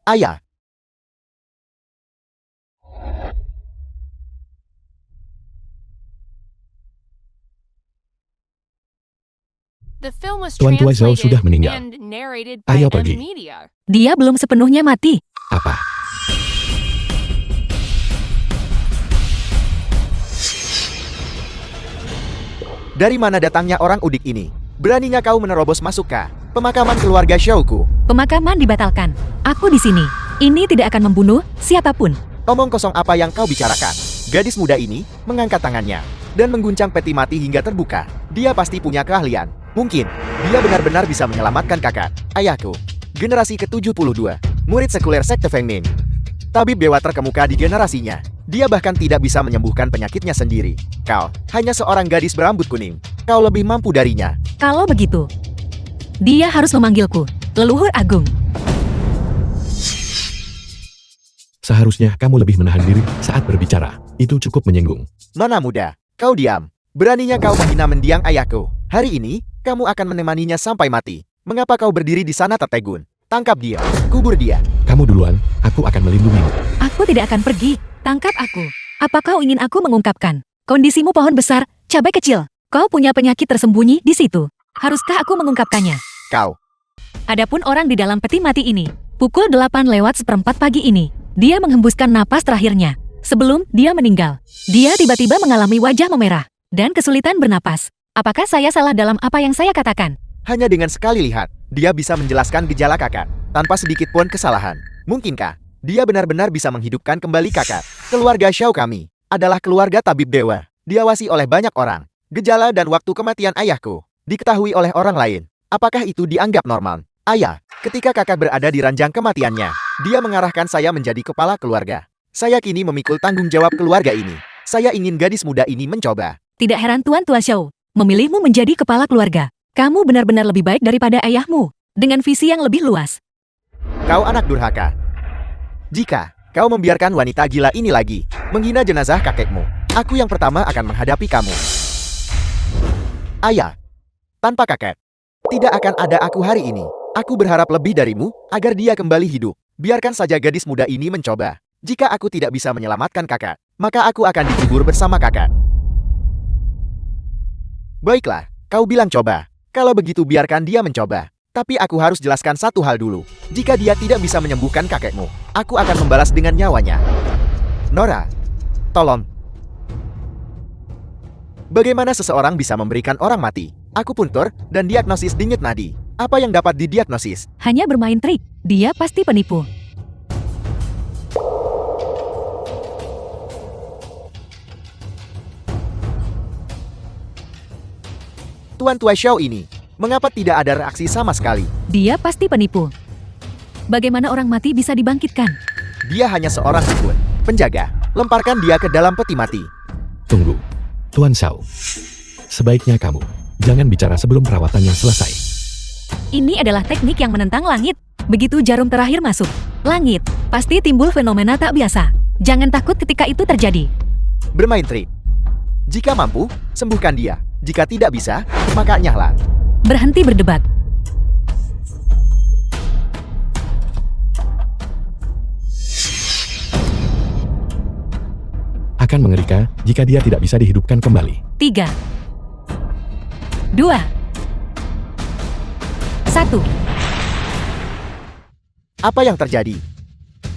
Ayah, Tuan Tua Zhao sudah meninggal. Ayo pergi. Dia belum sepenuhnya mati. Apa? dari mana datangnya orang udik ini? Beraninya kau menerobos masuk ke pemakaman keluarga Xiaoku. Pemakaman dibatalkan. Aku di sini. Ini tidak akan membunuh siapapun. Omong kosong apa yang kau bicarakan? Gadis muda ini mengangkat tangannya dan mengguncang peti mati hingga terbuka. Dia pasti punya keahlian. Mungkin dia benar-benar bisa menyelamatkan kakak, ayahku. Generasi ke-72, murid sekuler sekte Feng Ming. Tabib dewa terkemuka di generasinya. Dia bahkan tidak bisa menyembuhkan penyakitnya sendiri. Kau hanya seorang gadis berambut kuning. Kau lebih mampu darinya. Kalau begitu, dia harus memanggilku, leluhur agung. Seharusnya kamu lebih menahan diri saat berbicara. Itu cukup menyinggung. Nona muda, kau diam. Beraninya kau menghina mendiang ayahku. Hari ini, kamu akan menemaninya sampai mati. Mengapa kau berdiri di sana tertegun? Tangkap dia, kubur dia. Kamu duluan, aku akan melindungimu. Aku tidak akan pergi. Tangkap aku. Apa kau ingin aku mengungkapkan? Kondisimu pohon besar, cabai kecil. Kau punya penyakit tersembunyi di situ. Haruskah aku mengungkapkannya? Kau. Adapun orang di dalam peti mati ini, pukul 8:04 pagi ini, dia menghembuskan napas terakhirnya. Sebelum dia meninggal, dia tiba-tiba mengalami wajah memerah dan kesulitan bernapas. Apakah saya salah dalam apa yang saya katakan? Hanya dengan sekali lihat, dia bisa menjelaskan gejala kakak, tanpa sedikit pun kesalahan. Mungkinkah dia benar-benar bisa menghidupkan kembali kakak? Keluarga Xiao kami adalah keluarga tabib dewa, diawasi oleh banyak orang. Gejala dan waktu kematian ayahku diketahui oleh orang lain. Apakah itu dianggap normal? Ayah, ketika kakak berada di ranjang kematiannya, dia mengarahkan saya menjadi kepala keluarga. Saya kini memikul tanggung jawab keluarga ini. Saya ingin gadis muda ini mencoba. Tidak heran Tuan Tua Xiao memilihmu menjadi kepala keluarga. Kamu benar-benar lebih baik daripada ayahmu, dengan visi yang lebih luas. Kau anak durhaka. Jika kau membiarkan wanita gila ini lagi menghina jenazah kakekmu, aku yang pertama akan menghadapi kamu. Ayah, tanpa kakek, tidak akan ada aku hari ini. Aku berharap lebih darimu agar dia kembali hidup. Biarkan saja gadis muda ini mencoba. Jika aku tidak bisa menyelamatkan kakak, maka aku akan dikubur bersama kakak. Baiklah, kau bilang coba. Kalau begitu biarkan dia mencoba. Tapi aku harus jelaskan satu hal dulu. Jika dia tidak bisa menyembuhkan kakekmu, aku akan membalas dengan nyawanya. Nora, tolong. Bagaimana seseorang bisa memberikan orang mati? Aku puntur dan diagnosis denyut nadi. Apa yang dapat didiagnosis? Hanya bermain trik. Dia pasti penipu. Tuan Tua Xiao ini, mengapa tidak ada reaksi sama sekali? Dia pasti penipu. Bagaimana orang mati bisa dibangkitkan? Dia hanya seorang dukun. Penjaga, lemparkan dia ke dalam peti mati. Tunggu, Tuan Xiao. Sebaiknya kamu jangan bicara sebelum perawatannya selesai. Ini adalah teknik yang menentang langit. Begitu jarum terakhir masuk langit, pasti timbul fenomena tak biasa. Jangan takut ketika itu terjadi. Bermain trik. Jika mampu, sembuhkan dia. Jika tidak bisa, maka nyahlah. Berhenti berdebat. Akan mengerikan jika dia tidak bisa dihidupkan kembali. 3, 2, 1. Apa yang terjadi?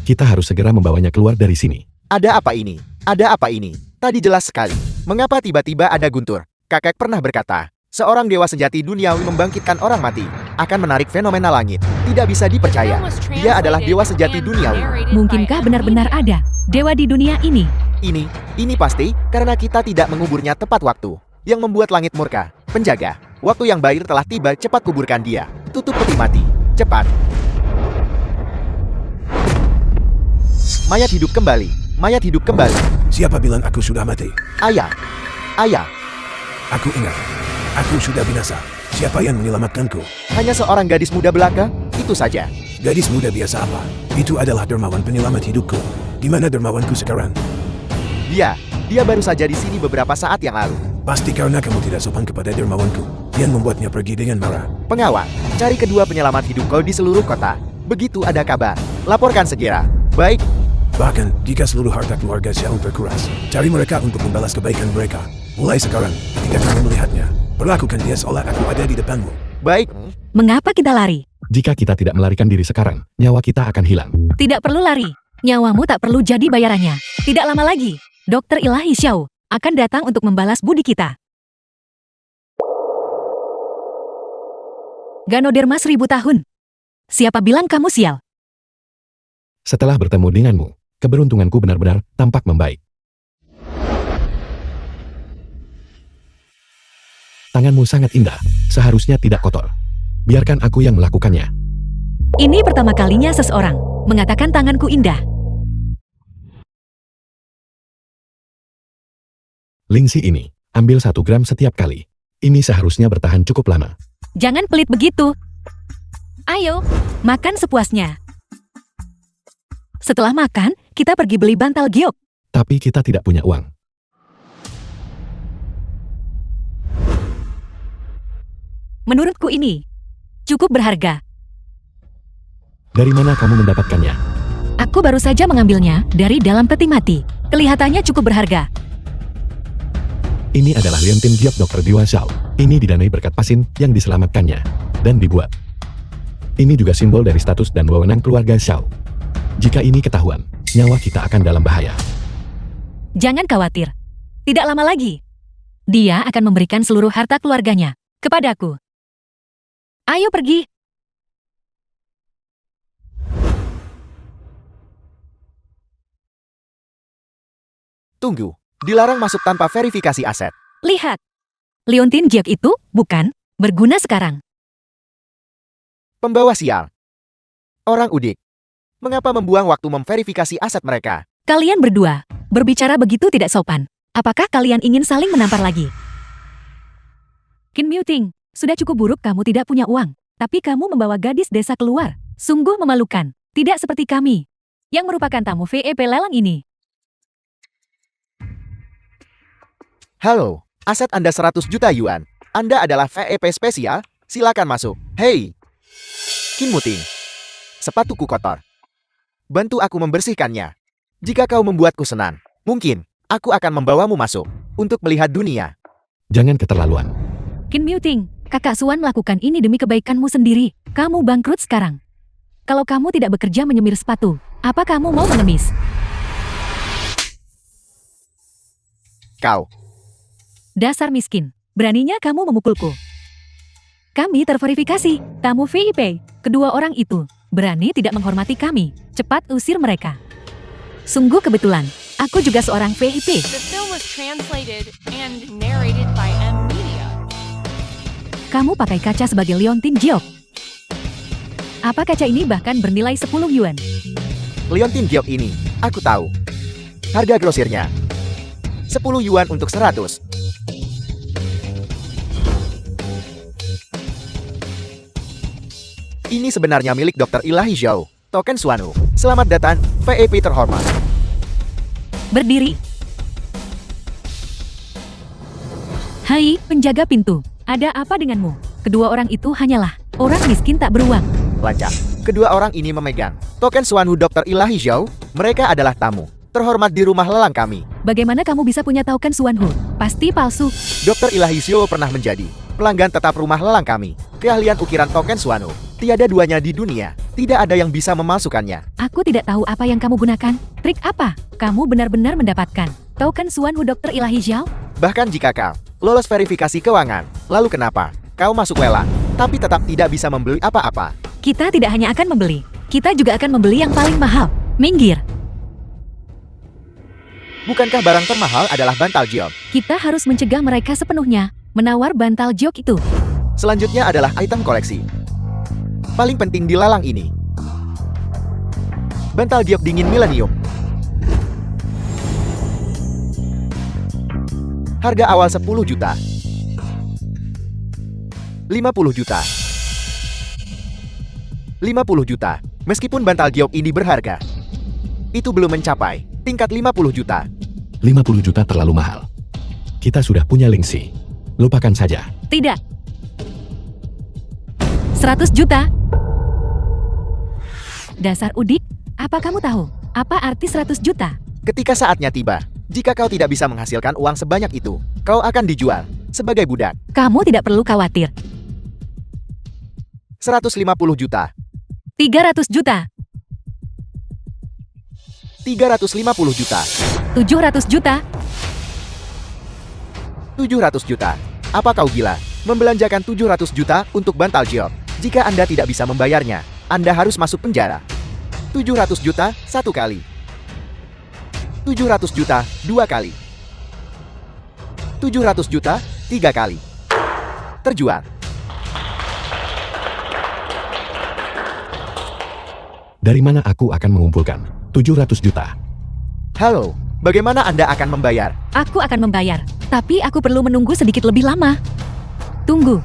Kita harus segera membawanya keluar dari sini. Ada apa ini? Ada apa ini? Tadi jelas sekali. Mengapa tiba-tiba ada guntur? Kakek pernah berkata, seorang dewa sejati duniawi membangkitkan orang mati akan menarik fenomena langit. Tidak bisa dipercaya. Dia adalah dewa sejati duniawi. Mungkinkah benar-benar ada dewa di dunia ini? Ini pasti karena kita tidak menguburnya tepat waktu. Yang membuat langit murka. Penjaga, waktu yang baik telah tiba, cepat kuburkan dia. Tutup peti mati. Cepat. Mayat hidup kembali. Mayat hidup kembali. Siapa bilang aku sudah mati? Ayah. Ayah. Aku ingat. Aku sudah binasa. Siapa yang menyelamatkanku? Hanya seorang gadis muda belaka? Itu saja. Gadis muda biasa apa? Itu adalah dermawan penyelamat hidupku. Di mana dermawanku sekarang? Dia baru saja di sini beberapa saat yang lalu. Pasti karena kamu tidak sopan kepada dermawanku. Yang membuatnya pergi dengan marah. Pengawal, cari kedua penyelamat hidup kau di seluruh kota. Begitu ada kabar, Laporkan segera. Baik, Bahkan, jika seluruh harta keluarga Xiao terkuras, cari mereka untuk membalas kebaikan mereka. Mulai sekarang, ketika kamu melihatnya, perlakukan dia seolah aku ada di depanmu. baik. Mengapa kita lari? Jika kita tidak melarikan diri sekarang, nyawa kita akan hilang. Tidak perlu lari. Nyawamu tak perlu jadi bayarannya. Tidak lama lagi, Dokter Ilahi Xiao akan datang untuk membalas budi kita. Ganoderma 1000 tahun. Siapa bilang kamu sial? Setelah bertemu denganmu, keberuntunganku benar-benar tampak membaik. Tanganmu sangat indah, seharusnya tidak kotor. Biarkan aku yang melakukannya. Ini pertama kalinya seseorang mengatakan tanganku indah. Lingsi ini, ambil 1 gram setiap kali. Ini seharusnya bertahan cukup lama. Jangan pelit begitu. Ayo, makan sepuasnya. Setelah makan, kita pergi beli bantal giok. Tapi kita tidak punya uang. Menurutku ini cukup berharga. Dari mana kamu mendapatkannya? Aku baru saja mengambilnya dari dalam peti mati. Kelihatannya cukup berharga. Ini adalah liontin giok Dr. Diwa Xiao. Ini didanai berkat Pasin yang diselamatkannya dan dibuat. Ini juga simbol dari status dan wewenang keluarga Xiao. Jika ini ketahuan, nyawa kita akan dalam bahaya. Jangan khawatir. Tidak lama lagi, dia akan memberikan seluruh harta keluarganya kepadaku. Ayo pergi. Tunggu, dilarang masuk tanpa verifikasi aset. Lihat. Liontin giok itu, bukan, berguna sekarang. Pembawa sial. Orang udik. Mengapa membuang waktu memverifikasi aset mereka? Kalian berdua, berbicara begitu tidak sopan. Apakah kalian ingin saling menampar lagi? Qin Muting, sudah cukup buruk kamu tidak punya uang. Tapi kamu membawa gadis desa keluar. Sungguh memalukan. Tidak seperti kami, yang merupakan tamu VEP lelang ini. Halo, aset Anda 100 juta yuan. Anda adalah VEP spesial, silakan masuk. Hei, Qin Muting. Sepatuku kotor. Bantu aku membersihkannya. Jika kau membuatku senang, mungkin aku akan membawamu masuk untuk melihat dunia. Jangan keterlaluan. Qin Muting, kakak Suan melakukan ini demi kebaikanmu sendiri. Kamu bangkrut sekarang. Kalau kamu tidak bekerja menyemir sepatu, apa kamu mau mengemis? Kau, Dasar miskin, beraninya kamu memukulku. Kami terverifikasi, tamu VIP. Kedua orang itu berani tidak menghormati kami. Cepat usir mereka. Sungguh kebetulan, aku juga seorang VIP. The film was translated and narrated by M Media. Kamu pakai kaca sebagai liontin giok. Apa kaca ini bahkan bernilai 10 yuan? liontin giok ini, aku tahu. Harga grosirnya 10 yuan untuk 100. Ini sebenarnya milik Dr. Ilahi Xiao, token Suanu. Selamat datang, VEP terhormat. Berdiri. Hai, penjaga pintu. Ada apa denganmu? Kedua orang itu hanyalah orang miskin tak beruang. Lancar. Kedua orang ini memegang token Suanu Dr. Ilahi Xiao. Mereka adalah tamu terhormat di rumah lelang kami. Bagaimana kamu bisa punya token Suanhu? Pasti palsu. Dr. Ilahi Xiao pernah menjadi pelanggan tetap rumah lelang kami. Keahlian ukiran token Suanu tiada duanya di dunia. Tidak ada yang bisa memalsukannya. Aku tidak tahu apa yang kamu gunakan. Trik apa? Kamu benar-benar mendapatkan token Suanhu Dr. Ilahi Xiao? Bahkan jika kau lolos verifikasi keuangan, lalu kenapa kau masuk lelang, tapi tetap tidak bisa membeli apa-apa? Kita tidak hanya akan membeli, kita juga akan membeli yang paling mahal. Minggir. Bukankah barang termahal adalah bantal giok? Kita harus mencegah mereka sepenuhnya menawar bantal giok itu. Selanjutnya adalah item koleksi. Paling penting di lelang ini. Bantal giok dingin milenium. Harga awal 10 juta. 50 juta. 50 juta. Meskipun bantal giok ini berharga, itu belum mencapai tingkat 50 juta. 50 juta terlalu mahal. Kita sudah punya Lingxi. Lupakan saja. Tidak. 100 juta. Dasar udik, Apa kamu tahu apa arti 100 juta? Ketika saatnya tiba, jika kau tidak bisa menghasilkan uang sebanyak itu, kau akan dijual sebagai budak. Kamu tidak perlu khawatir. 150 juta, 300 juta, 350 juta, 700 juta. 700 juta. Apa kau gila? Membelanjakan 700 juta untuk bantal job. Jika Anda tidak bisa membayarnya, Anda harus masuk penjara. 700 juta satu kali. 700 juta dua kali. 700 juta tiga kali. Terjual. Dari mana aku akan mengumpulkan 700 juta? Halo, bagaimana Anda akan membayar? Aku akan membayar, tapi aku perlu menunggu sedikit lebih lama. Tunggu.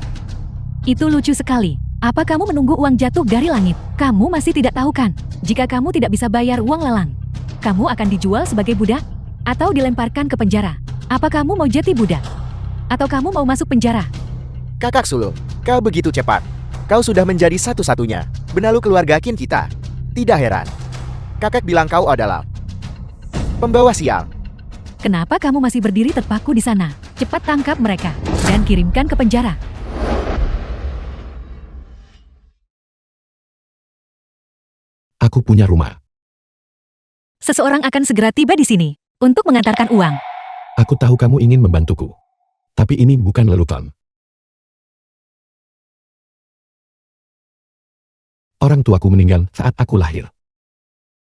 Itu lucu sekali. Apa kamu menunggu uang jatuh dari langit? Kamu masih tidak tahu kan? Jika kamu tidak bisa bayar uang lelang, kamu akan dijual sebagai budak atau dilemparkan ke penjara. Apa kamu mau jadi budak? Atau kamu mau masuk penjara? Kakak sulung, kau begitu cepat. Kau sudah menjadi satu-satunya benalu keluarga kin kita. Tidak heran. Kakak bilang kau adalah pembawa sial. Kenapa kamu masih berdiri terpaku di sana? Cepat tangkap mereka dan kirimkan ke penjara. Aku punya rumah. Seseorang akan segera tiba di sini untuk mengantarkan uang. Aku tahu kamu ingin membantuku. Tapi ini bukan lelucon. Orang tuaku meninggal saat aku lahir.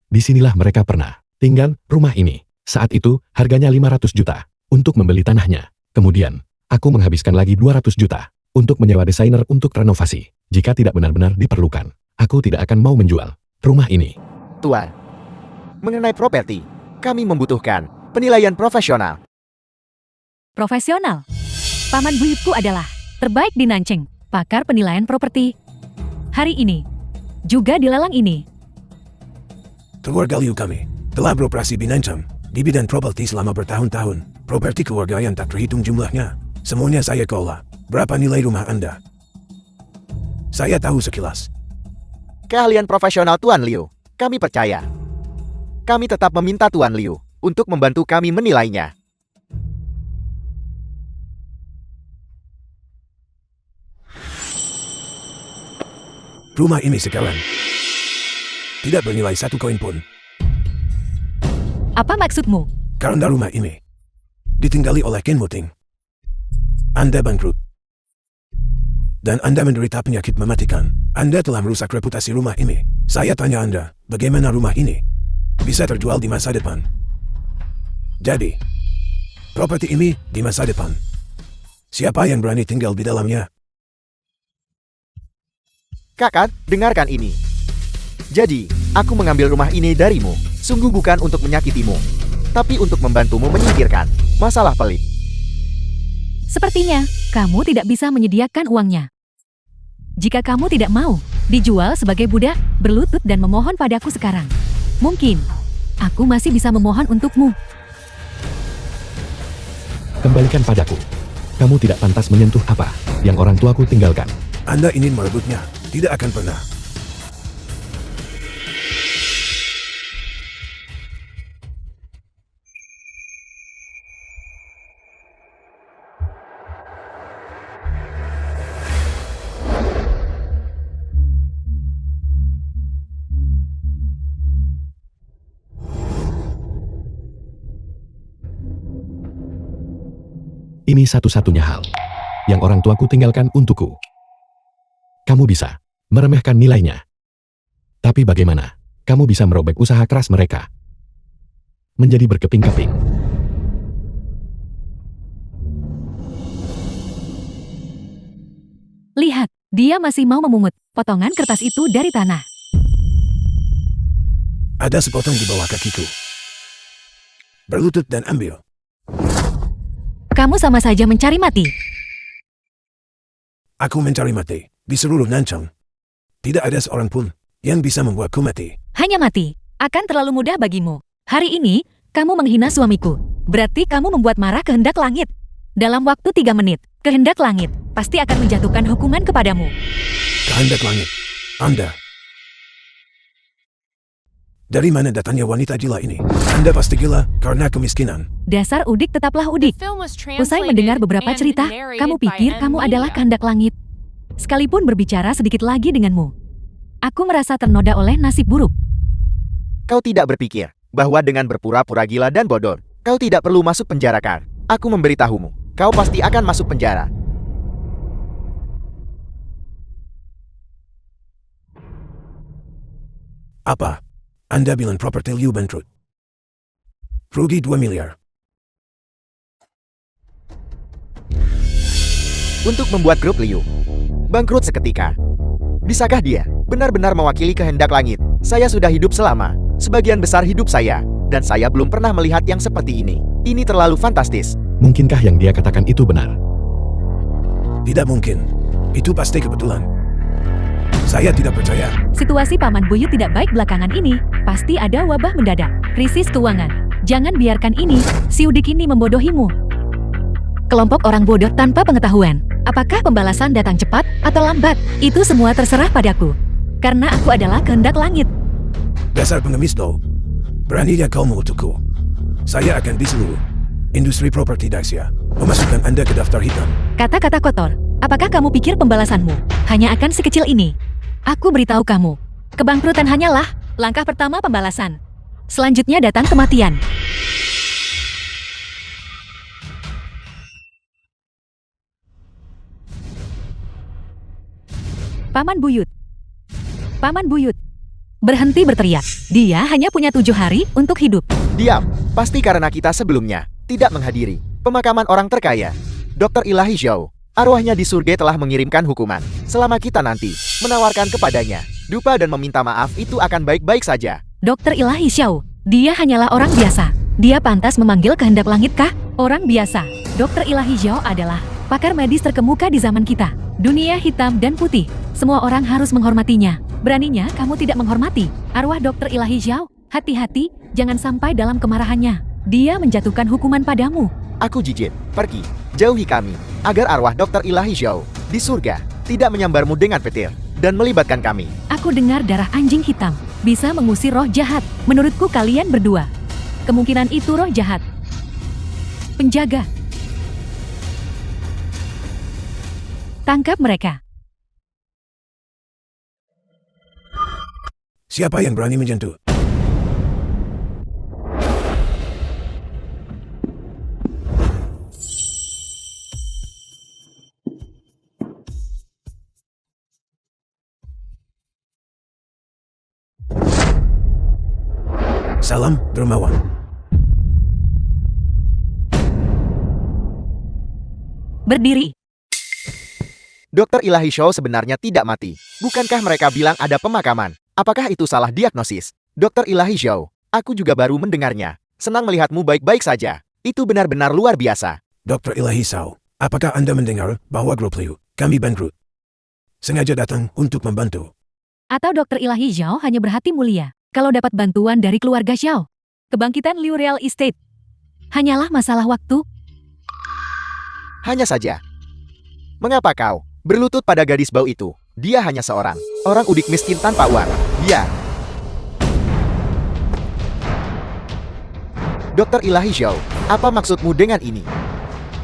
Disinilah mereka pernah tinggal rumah ini. Saat itu, harganya 500 juta untuk membeli tanahnya. Kemudian, aku menghabiskan lagi 200 juta untuk menyewa desainer untuk renovasi. Jika tidak benar-benar diperlukan, aku tidak akan mau menjual rumah ini. Tuan, mengenai properti, kami membutuhkan penilaian profesional. Profesional. Paman buyutku adalah terbaik di Nancheng, pakar penilaian properti. Hari ini, juga di lelang ini. Keluarga Liu kami telah beroperasi binancam di bidang properti selama bertahun-tahun. Properti keluarga yang tak terhitung jumlahnya. Semuanya saya kelola. Berapa nilai rumah Anda? Saya tahu sekilas. Keahlian profesional Tuan Liu, kami percaya. Kami tetap meminta Tuan Liu untuk membantu kami menilainya. Rumah ini sekarang tidak bernilai satu koin pun. Apa maksudmu? Karena rumah ini ditinggali oleh Ken Muting. Anda bangkrut. Dan Anda menderita penyakit mematikan. Anda telah merusak reputasi rumah ini. Saya tanya Anda, bagaimana rumah ini bisa terjual di masa depan? Jadi, properti ini di masa depan, siapa yang berani tinggal di dalamnya? Kakak, dengarkan ini. Jadi, aku mengambil rumah ini darimu, sungguh bukan untuk menyakitimu, tapi untuk membantumu menyingkirkan masalah pelik. Sepertinya, kamu tidak bisa menyediakan uangnya. Jika kamu tidak mau dijual sebagai budak, berlutut dan memohon padaku sekarang. Mungkin, aku masih bisa memohon untukmu. Kembalikan padaku. Kamu tidak pantas menyentuh apa yang orang tuaku tinggalkan. Anda ingin merebutnya, tidak akan pernah. Ini satu-satunya hal yang orang tuaku tinggalkan untukku. Kamu bisa meremehkan nilainya. Tapi bagaimana kamu bisa merobek usaha keras mereka menjadi berkeping-keping? Lihat, dia masih mau memungut potongan kertas itu dari tanah. Ada sepotong di bawah kakiku. Berlutut dan ambil. Kamu sama saja mencari mati. Aku mencari mati di seluruh Nanchang. Tidak ada seorang pun yang bisa membuatku mati. Hanya mati akan terlalu mudah bagimu. Hari ini, kamu menghina suamiku. Berarti kamu membuat marah kehendak langit. Dalam waktu 3 menit, kehendak langit pasti akan menjatuhkan hukuman kepadamu. Kehendak langit. Anda. Dari mana datangnya wanita gila ini? Anda pasti gila karena kemiskinan. Dasar udik tetaplah udik. Film was Usai translated mendengar beberapa and cerita, narrated kamu by pikir kamu adalah Media. kehendak langit. Sekalipun berbicara sedikit lagi denganmu, aku merasa ternoda oleh nasib buruk. Kau tidak berpikir bahwa dengan berpura-pura gila dan bodoh, kau tidak perlu masuk penjara kan? Aku memberitahumu, kau pasti akan masuk penjara. Apa? Anda bilang properti Liu bangkrut. Rugi 2 miliar. Untuk membuat grup Liu bangkrut seketika. Bisakah dia benar-benar mewakili kehendak langit? Saya sudah hidup selama sebagian besar hidup saya, dan saya belum pernah melihat yang seperti ini. Ini terlalu fantastis. Mungkinkah yang dia katakan itu benar? Tidak mungkin. Itu pasti kebetulan. Saya tidak percaya. Situasi Paman Buyut tidak baik belakangan ini. Pasti ada wabah mendadak, krisis keuangan. Jangan biarkan ini, si udik ini membodohimu. Kelompok orang bodoh tanpa pengetahuan. Apakah pembalasan datang cepat atau lambat? Itu semua terserah padaku. Karena aku adalah kehendak langit. Dasar pengemis do. Beraninya kau mengutukku. Saya akan di seluruh industri properti Daxia memasukkan Anda ke daftar hitam. Kata-kata kotor. Apakah kamu pikir pembalasanmu hanya akan sekecil ini? Aku beritahu kamu, kebangkrutan hanyalah langkah pertama pembalasan. Selanjutnya datang kematian. Paman Buyut. Paman Buyut. Berhenti berteriak. Dia hanya punya 7 hari untuk hidup. Diam, pasti karena kita sebelumnya tidak menghadiri pemakaman orang terkaya. Dr. Ilahi Zhao, arwahnya di surga telah mengirimkan hukuman. Selama kita nanti menawarkan kepadanya dupa dan meminta maaf, itu akan baik-baik saja. Dr. Ilahi Xiao, dia hanyalah orang biasa. Dia pantas memanggil kehendak langit kah? Orang biasa. Dr. Ilahi Xiao adalah pakar medis terkemuka di zaman kita. Dunia hitam dan putih. Semua orang harus menghormatinya. Beraninya kamu tidak menghormati arwah Dr. Ilahi Xiao? Hati-hati, jangan sampai dalam kemarahannya dia menjatuhkan hukuman padamu. Aku jijik, pergi, jauhi kami, agar arwah Dr. Ilahi Zhao di surga tidak menyambarmu dengan petir dan melibatkan kami. Aku dengar darah anjing hitam bisa mengusir roh jahat. Menurutku kalian berdua, kemungkinan itu roh jahat. Penjaga, tangkap mereka. Siapa yang berani menyentuh? Salam, dermawan. Berdiri. Dr. Ilahi Zhao sebenarnya tidak mati. Bukankah mereka bilang ada pemakaman? Apakah itu salah diagnosis? Dr. Ilahi Zhao, aku juga baru mendengarnya. Senang melihatmu baik-baik saja. Itu benar-benar luar biasa. Dr. Ilahi Zhao, apakah Anda mendengar bahwa grup Liu, kami bangkrut? Sengaja datang untuk membantu. Atau Dr. Ilahi Zhao hanya berhati mulia kalau dapat bantuan dari keluarga Xiao. Kebangkitan Liu Real Estate hanyalah masalah waktu. Hanya saja. Mengapa kau berlutut pada gadis bau itu? Dia hanya seorang orang udik miskin tanpa uang. Dia. Dr. Ilahi Zhao, apa maksudmu dengan ini?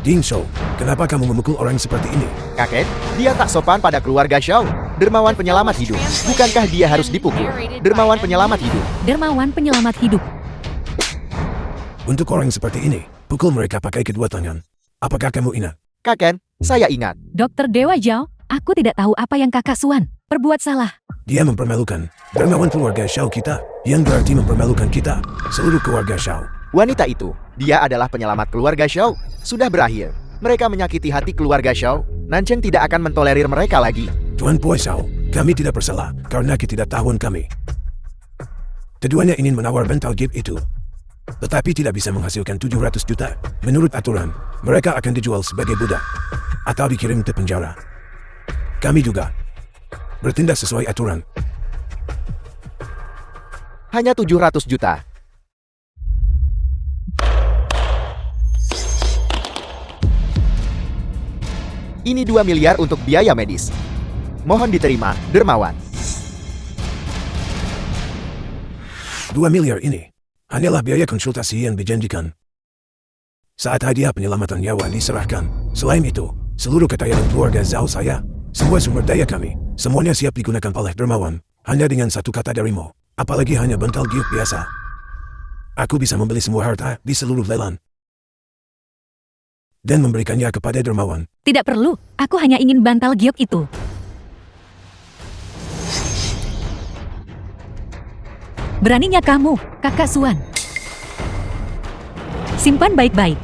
Ding Shou, kenapa kamu memukul orang seperti ini? Kakek, dia tak sopan pada keluarga Zhao. Dermawan penyelamat hidup. Bukankah dia harus dipukul? Dermawan penyelamat hidup. Dermawan penyelamat hidup. Untuk orang seperti ini, pukul mereka pakai kedua tangan. Apakah kamu ingat? Kakek, saya ingat. Dr. Dewa Zhao, aku tidak tahu apa yang kakak Suan perbuat salah. Dia mempermalukan dermawan keluarga Shao kita, yang berarti mempermalukan kita, seluruh keluarga Shao. Wanita itu, dia adalah penyelamat keluarga Zhao. Sudah berakhir. Mereka menyakiti hati keluarga Shao. Nancheng tidak akan mentolerir mereka lagi. Tuan Pui Shao, kami tidak bersalah karena ketidaktahuan kami. Keduanya ingin menawar bantal gift itu, tetapi tidak bisa menghasilkan 700 juta. Menurut aturan, mereka akan dijual sebagai budak atau dikirim ke penjara. Kami juga bertindak sesuai aturan. Hanya 700 juta. Ini 2 miliar untuk biaya medis. Mohon diterima, dermawan. 2 miliar ini hanyalah biaya konsultasi yang dijanjikan. Saat hadiah penyelamatan nyawa diserahkan, selain itu, seluruh kekayaan keluarga Zhao saya, semua sumber daya kami, semuanya siap digunakan oleh dermawan, hanya dengan satu kata darimu, apalagi hanya bantal giok biasa. Aku bisa membeli semua harta di seluruh lelang dan memberikannya kepada dermawan. Tidak perlu, aku hanya ingin bantal giok itu. Beraninya kamu, Kakak Suan. Simpan baik-baik.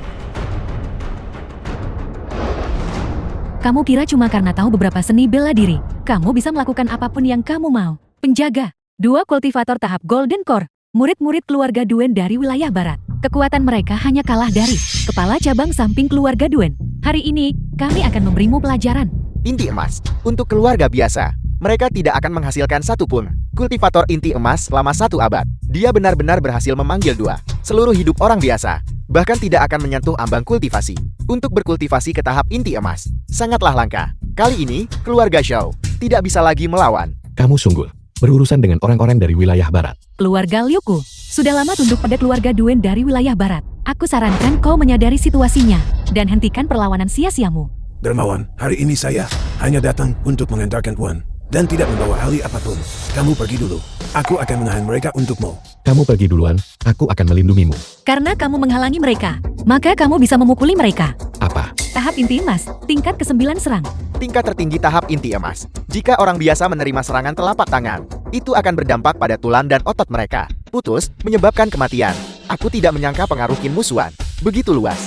Kamu kira cuma karena tahu beberapa seni bela diri, kamu bisa melakukan apapun yang kamu mau. Penjaga, 2 kultivator tahap Golden Core, murid-murid keluarga Duen dari wilayah barat. Kekuatan mereka hanya kalah dari kepala cabang samping keluarga Duen. Hari ini, kami akan memberimu pelajaran. Inti emas. Untuk keluarga biasa, mereka tidak akan menghasilkan satupun kultivator inti emas selama 1 abad. Dia benar-benar berhasil memanggil 2 seluruh hidup orang biasa, bahkan tidak akan menyentuh ambang kultivasi. Untuk berkultivasi ke tahap inti emas, sangatlah langka. Kali ini, keluarga Shao tidak bisa lagi melawan. Kamu sungguh berurusan dengan orang-orang dari wilayah barat. Keluarga Liuku sudah lama tunduk pada keluarga Duen dari wilayah barat. Aku sarankan kau menyadari situasinya dan hentikan perlawanan sia-siamu. Dermawan, hari ini saya hanya datang untuk mengantarkan uang dan tidak membawa ahli apapun. Kamu pergi dulu. Aku akan menahan mereka untukmu. Kamu pergi duluan, aku akan melindungimu. Karena kamu menghalangi mereka, maka kamu bisa memukuli mereka. Apa? Tahap inti emas, tingkat ke-9 serang. Tingkat tertinggi tahap inti emas. Jika orang biasa menerima serangan telapak tangan, itu akan berdampak pada tulang dan otot mereka. Putus, menyebabkan kematian. Aku tidak menyangka pengaruh Qin musuhan begitu luas.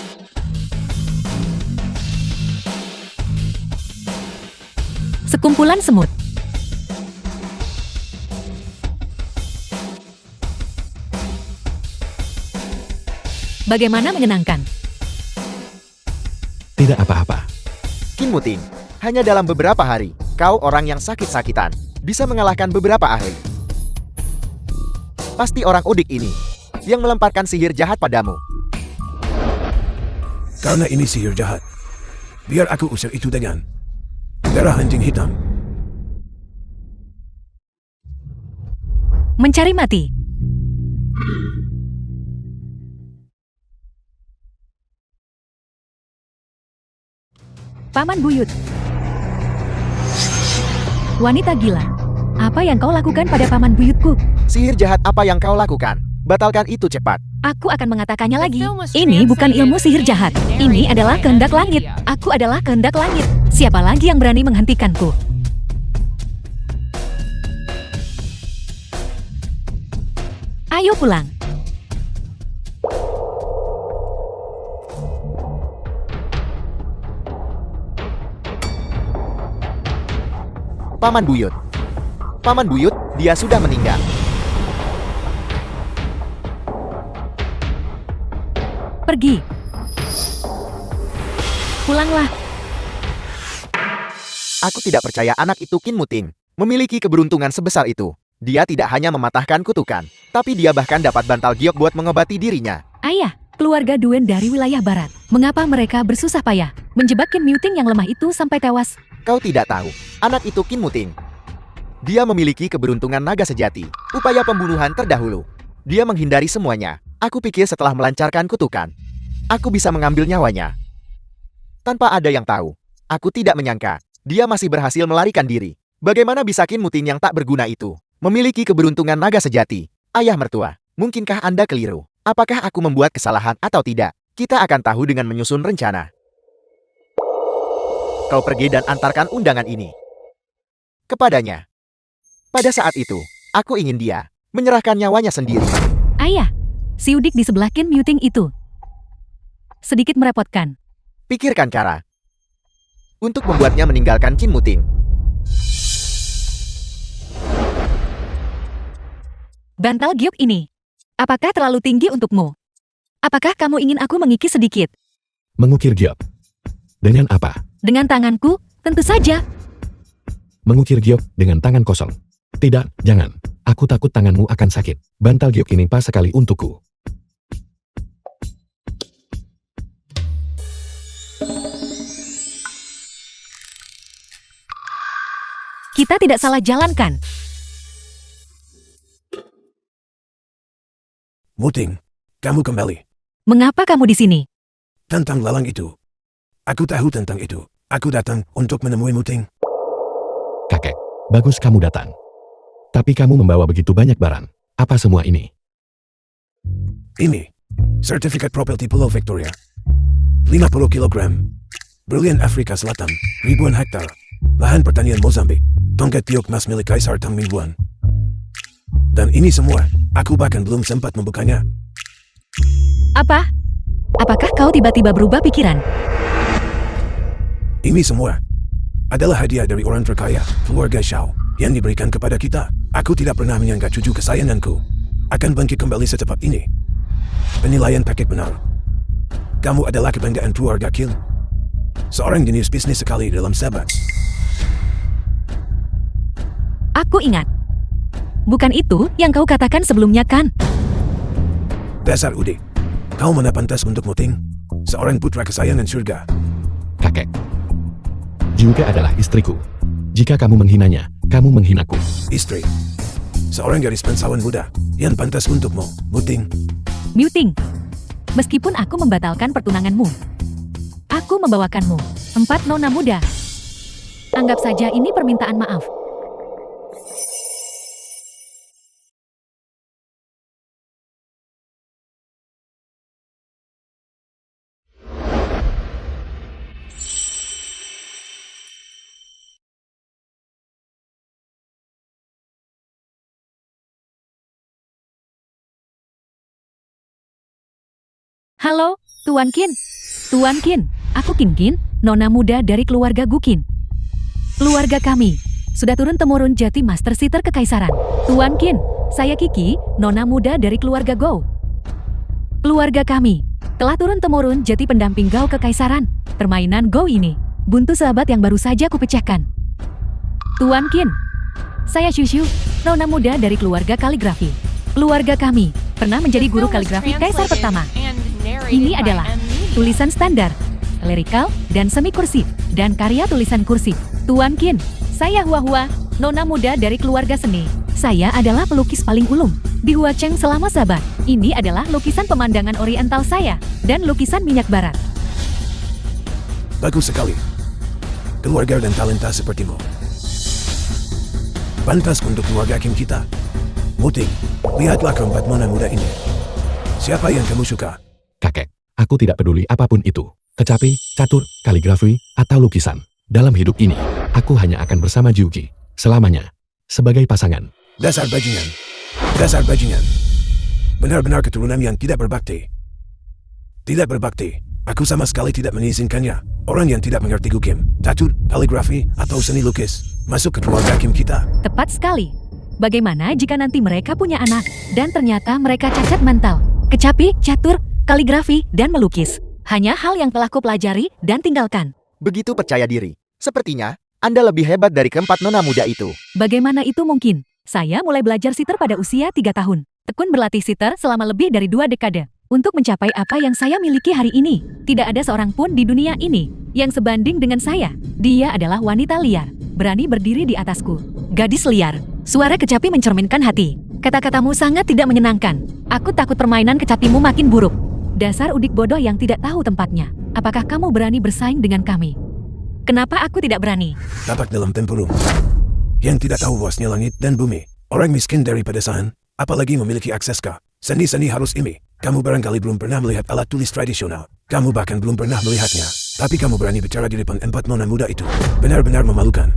Sekumpulan semut. Bagaimana menyenangkan? Tidak apa-apa. Qin Muting, hanya dalam beberapa hari, kau orang yang sakit-sakitan, bisa mengalahkan beberapa ahli. Pasti orang udik ini, yang melemparkan sihir jahat padamu. Karena ini sihir jahat, biar aku usir itu dengan darah anjing hitam. Mencari mati. Paman Buyut. Wanita gila. Apa yang kau lakukan pada Paman Buyutku? Sihir jahat apa yang kau lakukan? Batalkan itu cepat. Aku akan mengatakannya lagi. Ini bukan ilmu sihir jahat. Ini adalah kehendak langit. Aku adalah kehendak langit. Siapa lagi yang berani menghentikanku? Ayo pulang. Paman Buyut. Paman Buyut, dia sudah meninggal. Pergi. Pulanglah. Aku tidak percaya anak itu Qin Muting memiliki keberuntungan sebesar itu. Dia tidak hanya mematahkan kutukan, tapi dia bahkan dapat bantal giok buat mengobati dirinya. Ayah, keluarga Duen dari wilayah barat. Mengapa mereka bersusah payah menjebak Qin Muting yang lemah itu sampai tewas? Kau tidak tahu, anak itu Qin Muting. Dia memiliki keberuntungan naga sejati, upaya pembunuhan terdahulu. Dia menghindari semuanya. Aku pikir setelah melancarkan kutukan, aku bisa mengambil nyawanya. Tanpa ada yang tahu, aku tidak menyangka, dia masih berhasil melarikan diri. Bagaimana bisa Qin Muting yang tak berguna itu memiliki keberuntungan naga sejati? Ayah mertua, mungkinkah Anda keliru? Apakah aku membuat kesalahan atau tidak? Kita akan tahu dengan menyusun rencana. Kau pergi dan antarkan undangan ini kepadanya. Pada saat itu, aku ingin dia menyerahkan nyawanya sendiri. Ayah, si udik di sebelah Qin Muting itu sedikit merepotkan. Pikirkan cara untuk membuatnya meninggalkan Qin Muting. Bantal giok ini, apakah terlalu tinggi untukmu? Apakah kamu ingin aku mengikis sedikit? Mengukir giok. Dengan apa? Dengan tanganku, tentu saja. Mengukir giok dengan tangan kosong. Tidak, jangan. Aku takut tanganmu akan sakit. Bantal giok ini pas sekali untukku. Kita tidak salah jalankan. Muting, kamu kembali. Mengapa kamu di sini? Tentang lalang itu. Aku tahu tentang itu. Aku datang untuk menemui Muting. Kakek, bagus kamu datang. Tapi kamu membawa begitu banyak barang. Apa semua ini? Ini. Sertifikat properti Pulau Victoria. 50 kilogram. Berlian Afrika Selatan. Ribuan hektar. Lahan pertanian Mozambik. Tongkat tiok emas milik Kaisar Tang Mingguan. Dan ini semua, aku bahkan belum sempat membukanya. Apa? Apakah kau tiba-tiba berubah pikiran? Ini semua adalah hadiah dari orang terkaya, keluarga Shao, yang diberikan kepada kita. Aku tidak pernah menyangka cucu kesayanganku akan bangkit kembali secepat ini. Penilaian paket benar. Kamu adalah kebanggaan keluarga Kim. Seorang jenius bisnis sekali dalam sahabat. Aku ingat. Bukan itu yang kau katakan sebelumnya kan? Dasar Udi. Kau mana pantas untuk Muting? Seorang putra kesayangan surga. Kakek. Juga adalah istriku. Jika kamu menghinanya, kamu menghinaku. Istri. Seorang gadis bangsawan muda yang pantas untukmu, Muting. Muting. Meskipun aku membatalkan pertunanganmu, aku membawakanmu 4 nona muda. Anggap saja ini permintaan maaf. Halo, Tuan Qin. Tuan Qin, aku Qin, nona muda dari keluarga Gukin. Keluarga kami sudah turun-temurun jati Master Sitter Kekaisaran. Tuan Qin, saya Kiki, nona muda dari keluarga Gou. Keluarga kami telah turun-temurun jati pendamping Gou Kekaisaran. Permainan Gou ini buntu sahabat yang baru saja kupecahkan. Tuan Qin, saya Shushu, nona muda dari keluarga kaligrafi. Keluarga kami pernah menjadi guru kaligrafi kaisar pertama. Ini adalah tulisan standar, lirikal, dan semi kursif, dan karya tulisan kursif. Tuan Qin, saya Hua, nona muda dari keluarga seni. Saya adalah pelukis paling ulung di Huacheng selama sabat. Ini adalah lukisan pemandangan oriental saya, dan lukisan minyak barat. Bagus sekali. Keluarga dan talenta sepertimu. Pantas untuk keluarga Kim kita. Muting, lihatlah keempat nona muda ini. Siapa yang kamu suka? Kakek, aku tidak peduli apapun itu. Kecapi, catur, kaligrafi, atau lukisan. Dalam hidup ini, aku hanya akan bersama Jiuqi. Selamanya. Sebagai pasangan. Dasar bajingan. Dasar bajingan. Benar-benar keturunan yang tidak berbakti. Tidak berbakti. Aku sama sekali tidak mengizinkannya. Orang yang tidak mengerti Gukim, catur, kaligrafi, atau seni lukis, masuk ke keluarga Kim kita. Tepat sekali. Bagaimana jika nanti mereka punya anak, dan ternyata mereka cacat mental, kecapi, catur, kaligrafi, dan melukis? Hanya hal yang telah kupelajari dan tinggalkan. Begitu percaya diri. Sepertinya, Anda lebih hebat dari keempat nona muda itu. Bagaimana itu mungkin? Saya mulai belajar sitar pada usia 3 tahun. Tekun berlatih sitar selama lebih dari 2 dekade. Untuk mencapai apa yang saya miliki hari ini, tidak ada seorang pun di dunia ini yang sebanding dengan saya. Dia adalah wanita liar, berani berdiri di atasku. Gadis liar. Suara kecapi mencerminkan hati. Kata-katamu sangat tidak menyenangkan. Aku takut permainan kecapimu makin buruk. Dasar udik bodoh yang tidak tahu tempatnya. Apakah kamu berani bersaing dengan kami? Kenapa aku tidak berani? Tapak dalam tempurung. Yang tidak tahu luasnya langit dan bumi. Orang miskin dari pedesaan, apalagi memiliki akses ke seni-seni harus ini. Kamu barangkali belum pernah melihat alat tulis tradisional. Kamu bahkan belum pernah melihatnya. Tapi kamu berani bicara di depan 4 nona muda itu. Benar-benar memalukan.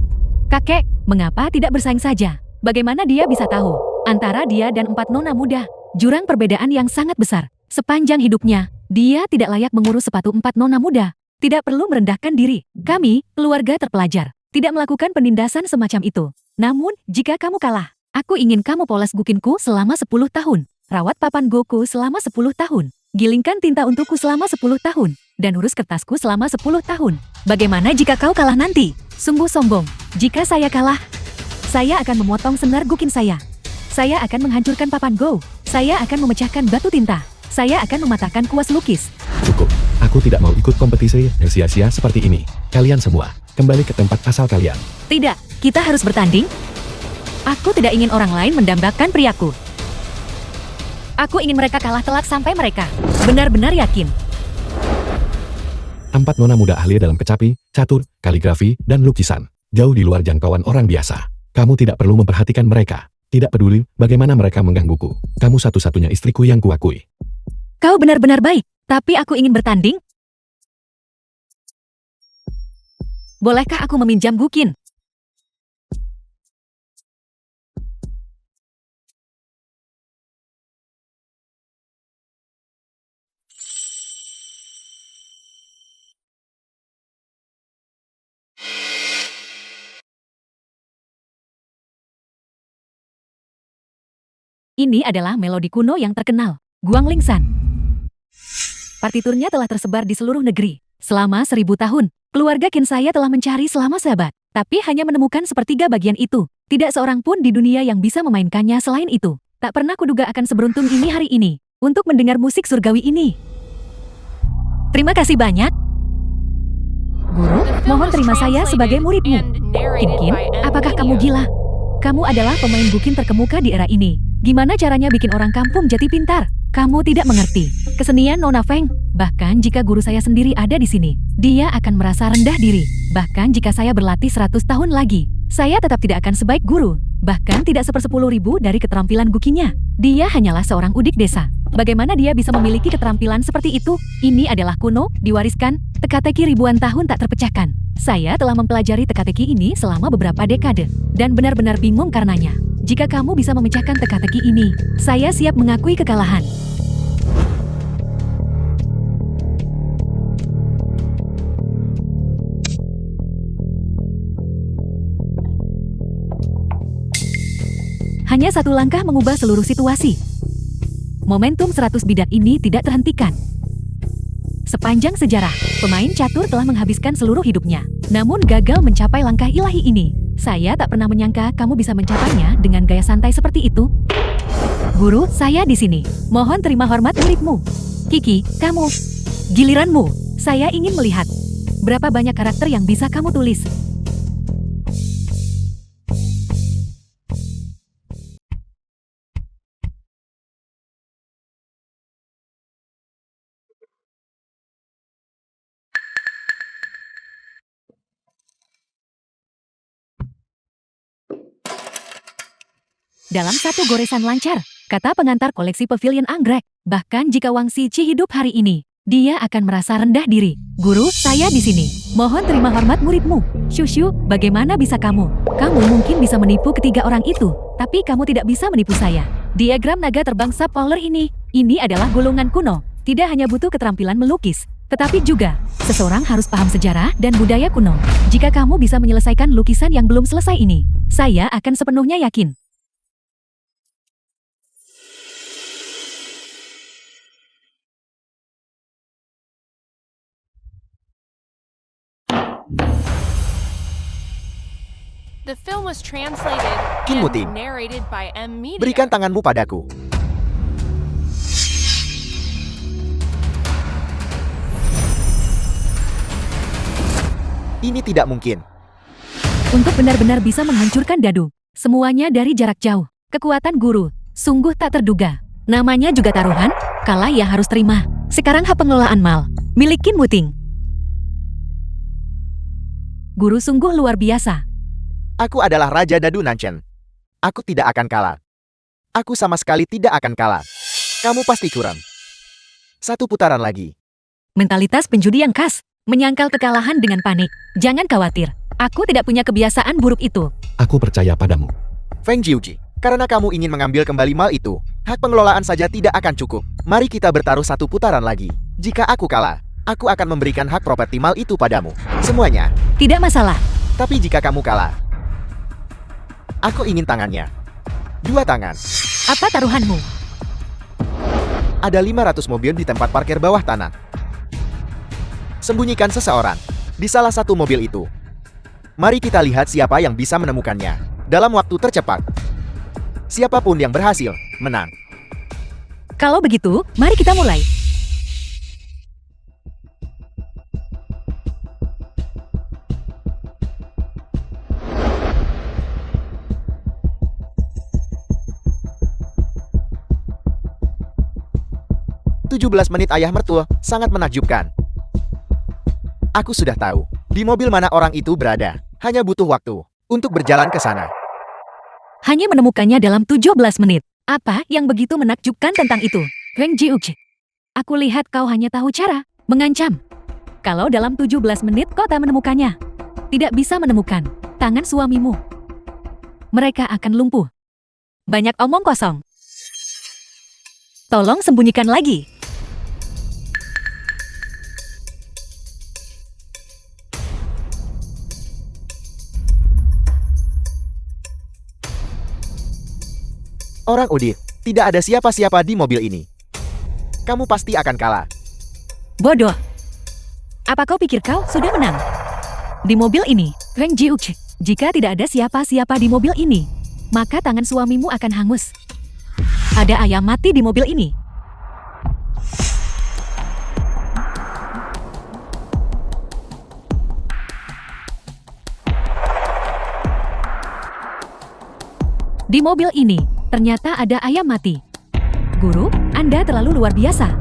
Kakek, mengapa tidak bersaing saja? Bagaimana dia bisa tahu? Antara dia dan 4 nona muda, jurang perbedaan yang sangat besar. Sepanjang hidupnya, dia tidak layak mengurus sepatu 4 nona muda. Tidak perlu merendahkan diri. Kami, keluarga terpelajar, tidak melakukan penindasan semacam itu. Namun, jika kamu kalah, aku ingin kamu poles gukinku selama 10 tahun. Rawat papan goku selama 10 tahun. Gilingkan tinta untukku selama 10 tahun. Dan urus kertasku selama 10 tahun. Bagaimana jika kau kalah nanti? Sungguh sombong. Jika saya kalah, saya akan memotong senar gukin saya. Saya akan menghancurkan papan go. Saya akan memecahkan batu tinta. Saya akan mematahkan kuas lukis. Cukup. Aku tidak mau ikut kompetisi yang sia-sia seperti ini. Kalian semua, kembali ke tempat asal kalian. Tidak, kita harus bertanding. Aku tidak ingin orang lain mendambakan priaku. Aku ingin mereka kalah telak sampai mereka benar-benar yakin. 4 nona muda ahli dalam kecapi, catur, kaligrafi, dan lukisan. Jauh di luar jangkauan orang biasa. Kamu tidak perlu memperhatikan mereka. Tidak peduli bagaimana mereka menggangguku. Kamu satu-satunya istriku yang kuakui. Kau benar-benar baik, tapi aku ingin bertanding. Bolehkah aku meminjam Gukin? Ini adalah melodi kuno yang terkenal, Guangling San. Partiturnya telah tersebar di seluruh negeri. Selama 1000 tahun, keluarga Qin saya telah mencari selama seabad, tapi hanya menemukan sepertiga bagian itu. Tidak seorang pun di dunia yang bisa memainkannya selain itu. Tak pernah kuduga akan seberuntung ini hari ini, untuk mendengar musik surgawi ini. Terima kasih banyak. Guru, mohon terima saya sebagai muridmu. Qin, apakah kamu gila? Kamu adalah pemain Gukin terkemuka di era ini. Gimana caranya bikin orang kampung jadi pintar? Kamu tidak mengerti kesenian Nona Feng. Bahkan jika guru saya sendiri ada di sini, dia akan merasa rendah diri. Bahkan jika saya berlatih 100 tahun lagi, saya tetap tidak akan sebaik guru. Bahkan tidak 1/10.000 dari keterampilan Gukinya. Dia hanyalah seorang udik desa. Bagaimana dia bisa memiliki keterampilan seperti itu? Ini adalah kuno, diwariskan, teka-teki ribuan tahun tak terpecahkan. Saya telah mempelajari teka-teki ini selama beberapa dekade, dan benar-benar bingung karenanya. Jika kamu bisa memecahkan teka-teki ini, saya siap mengakui kekalahan. Hanya satu langkah mengubah seluruh situasi. Momentum 100 bidak ini tidak terhentikan. Sepanjang sejarah, pemain catur telah menghabiskan seluruh hidupnya, namun gagal mencapai langkah ilahi ini. Saya tak pernah menyangka kamu bisa mencapainya dengan gaya santai seperti itu. Guru, saya di sini. Mohon terima hormat muridmu. Kiki, kamu. Giliranmu. Saya ingin melihat berapa banyak karakter yang bisa kamu tulis. Dalam satu goresan lancar, kata pengantar koleksi Pavilion Anggrek. Bahkan jika Wang Xiji hidup hari ini, dia akan merasa rendah diri. Guru, saya di sini. Mohon terima hormat muridmu. Shushu, bagaimana bisa kamu? Kamu mungkin bisa menipu ketiga orang itu, tapi kamu tidak bisa menipu saya. Diagram naga terbang subpolar ini adalah golongan kuno. Tidak hanya butuh keterampilan melukis, tetapi juga seseorang harus paham sejarah dan budaya kuno. Jika kamu bisa menyelesaikan lukisan yang belum selesai ini, saya akan sepenuhnya yakin. The film was translated Qin and Muting. narrated by M Media. Berikan tanganmu padaku. Ini tidak mungkin. Untuk benar-benar bisa menghancurkan dadu, semuanya dari jarak jauh. Kekuatan guru, sungguh tak terduga. Namanya juga taruhan, kalah ya harus terima. Sekarang hak pengelolaan mal, milik Qin Muting. Guru sungguh luar biasa. Aku adalah Raja Dadu Nanchen. Aku tidak akan kalah. Aku sama sekali tidak akan kalah. Kamu pasti curang. Satu putaran lagi. Mentalitas penjudi yang khas, menyangkal kekalahan dengan panik. Jangan khawatir, aku tidak punya kebiasaan buruk itu. Aku percaya padamu. Feng Jiuji, karena kamu ingin mengambil kembali mal itu, hak pengelolaan saja tidak akan cukup. Mari kita bertaruh satu putaran lagi. Jika aku kalah, aku akan memberikan hak properti mal itu padamu. Semuanya. Tidak masalah. Tapi jika kamu kalah, aku ingin tangannya. 2 tangan. Apa taruhanmu? Ada 500 mobil di tempat parkir bawah tanah. Sembunyikan seseorang di salah satu mobil itu. Mari kita lihat siapa yang bisa menemukannya dalam waktu tercepat. Siapapun yang berhasil, menang. Kalau begitu, mari kita mulai. 17 menit ayah mertua, sangat menakjubkan. Aku sudah tahu, di mobil mana orang itu berada. Hanya butuh waktu untuk berjalan ke sana. Hanya menemukannya dalam 17 menit. Apa yang begitu menakjubkan tentang itu? Wang Jiuqi, aku lihat kau hanya tahu cara mengancam. Kalau dalam 17 menit kau tak menemukannya, tidak bisa menemukan tangan suamimu, mereka akan lumpuh. Banyak omong kosong. Tolong sembunyikan lagi. Orang Udit, tidak ada siapa-siapa di mobil ini. Kamu pasti akan kalah. Bodoh. Apa kau pikir kau sudah menang? Di mobil ini, Wang Jiuqi, jika tidak ada siapa-siapa di mobil ini, maka tangan suamimu akan hangus. Ada ayam mati di mobil ini. Di mobil ini, ternyata ada ayam mati. Guru, Anda terlalu luar biasa.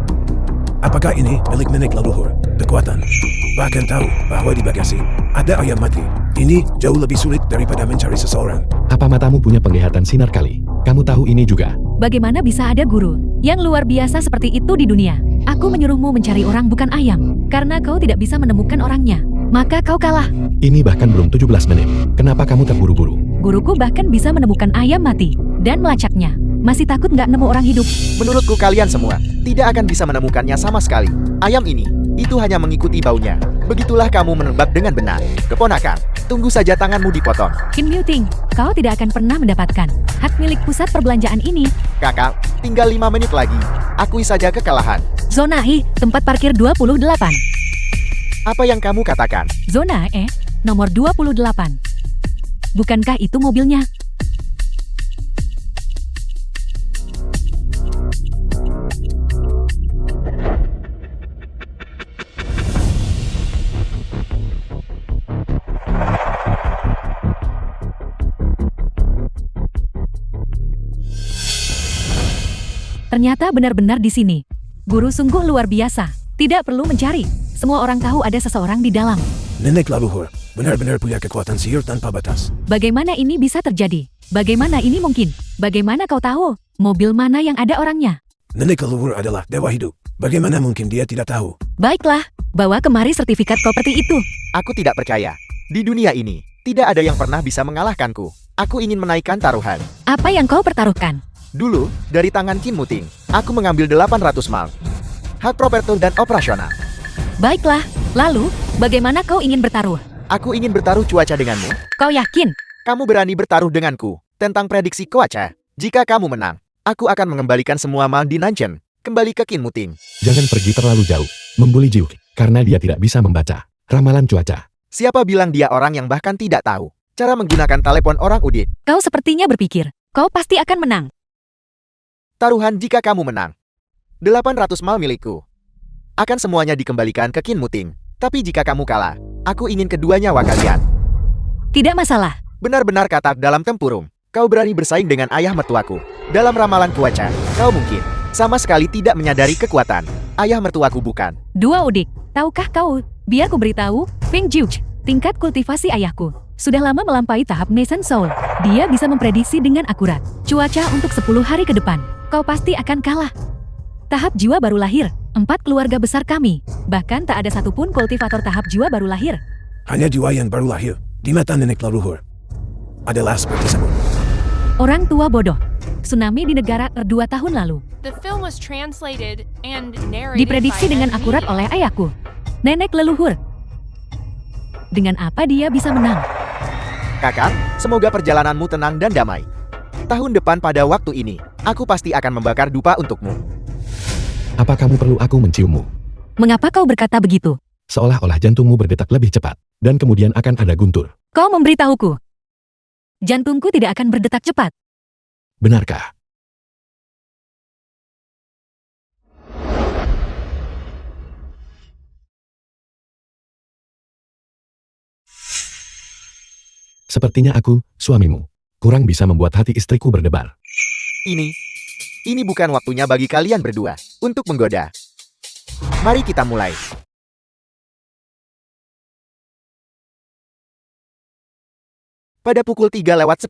Apakah ini milik nenek leluhur? Kekuatan. Bahkan tahu bahwa di bagasi ada ayam mati. Ini jauh lebih sulit daripada mencari seseorang. Apa matamu punya penglihatan sinar kali? Kamu tahu ini juga. Bagaimana bisa ada guru yang luar biasa seperti itu di dunia? Aku menyuruhmu mencari orang bukan ayam, karena kau tidak bisa menemukan orangnya. Maka kau kalah. Ini bahkan belum 17 menit. Kenapa kamu terburu-buru? Guruku bahkan bisa menemukan ayam mati dan melacaknya. Masih takut nggak nemu orang hidup? Menurutku kalian semua tidak akan bisa menemukannya sama sekali. Ayam ini, itu hanya mengikuti baunya. Begitulah kamu menebak dengan benar. Keponakan, tunggu saja tanganmu dipotong. Qin Muting, kau tidak akan pernah mendapatkan hak milik pusat perbelanjaan ini. Kakak, tinggal 5 menit lagi. Akui saja kekalahan. Zona I, tempat parkir 28. Apa yang kamu katakan? Zona E, nomor 28. Bukankah itu mobilnya? Ternyata benar-benar di sini. Guru sungguh luar biasa. Tidak perlu mencari. Semua orang tahu ada seseorang di dalam. Nenek leluhur benar-benar punya kekuatan sihir tanpa batas. Bagaimana ini bisa terjadi? Bagaimana ini mungkin? Bagaimana kau tahu mobil mana yang ada orangnya? Nenek leluhur adalah dewa hidup. Bagaimana mungkin dia tidak tahu? Baiklah, bawa kemari sertifikat properti itu. Aku tidak percaya. Di dunia ini, tidak ada yang pernah bisa mengalahkanku. Aku ingin menaikkan taruhan. Apa yang kau pertaruhkan? Dulu, dari tangan Qin Muting, aku mengambil 800 mal. Hak propertor dan operasional. Baiklah, lalu, bagaimana kau ingin bertaruh? Aku ingin bertaruh cuaca denganmu. Kau yakin? Kamu berani bertaruh denganku tentang prediksi cuaca. Jika kamu menang, aku akan mengembalikan semua mal di Nanchen. Kembali ke Qin Muting. Jangan pergi terlalu jauh, membuli Jiuqi, karena dia tidak bisa membaca ramalan cuaca. Siapa bilang dia orang yang bahkan tidak tahu cara menggunakan telepon orang Udit? Kau sepertinya berpikir, kau pasti akan menang. Taruhan jika kamu menang. 800 mal milikku. Akan semuanya dikembalikan ke Qin Muting. Tapi jika kamu kalah, aku ingin kedua nyawa kalian. Tidak masalah. Benar-benar kata dalam tempurung. Kau berani bersaing dengan ayah mertuaku. Dalam ramalan cuaca, kau mungkin sama sekali tidak menyadari kekuatan ayah mertuaku bukan. Dua Udik, tahukah kau? Biar ku beritahu, Feng Jiuqi, tingkat kultivasi ayahku sudah lama melampaui tahap Nation Soul. Dia bisa memprediksi dengan akurat cuaca untuk 10 hari ke depan. Kau pasti akan kalah. Tahap jiwa baru lahir, 4 keluarga besar kami. Bahkan tak ada satupun kultivator tahap jiwa baru lahir. Hanya jiwa yang baru lahir di mata nenek leluhur adalah seperti sabun. Orang tua bodoh. Tsunami di negara 2 tahun lalu. The film was translated and narrated Diprediksi by dengan Ed akurat Media. oleh ayahku, nenek leluhur. Dengan apa dia bisa menang? Kakak, semoga perjalananmu tenang dan damai. Tahun depan pada waktu ini, aku pasti akan membakar dupa untukmu. Apa kamu perlu aku menciummu? Mengapa kau berkata begitu? Seolah-olah jantungmu berdetak lebih cepat, dan kemudian akan ada guntur. Kau memberitahuku. Jantungku tidak akan berdetak cepat. Benarkah? Sepertinya aku, suamimu, kurang bisa membuat hati istriku berdebar. Ini bukan waktunya bagi kalian berdua untuk menggoda. Mari kita mulai. Pada pukul 3:04,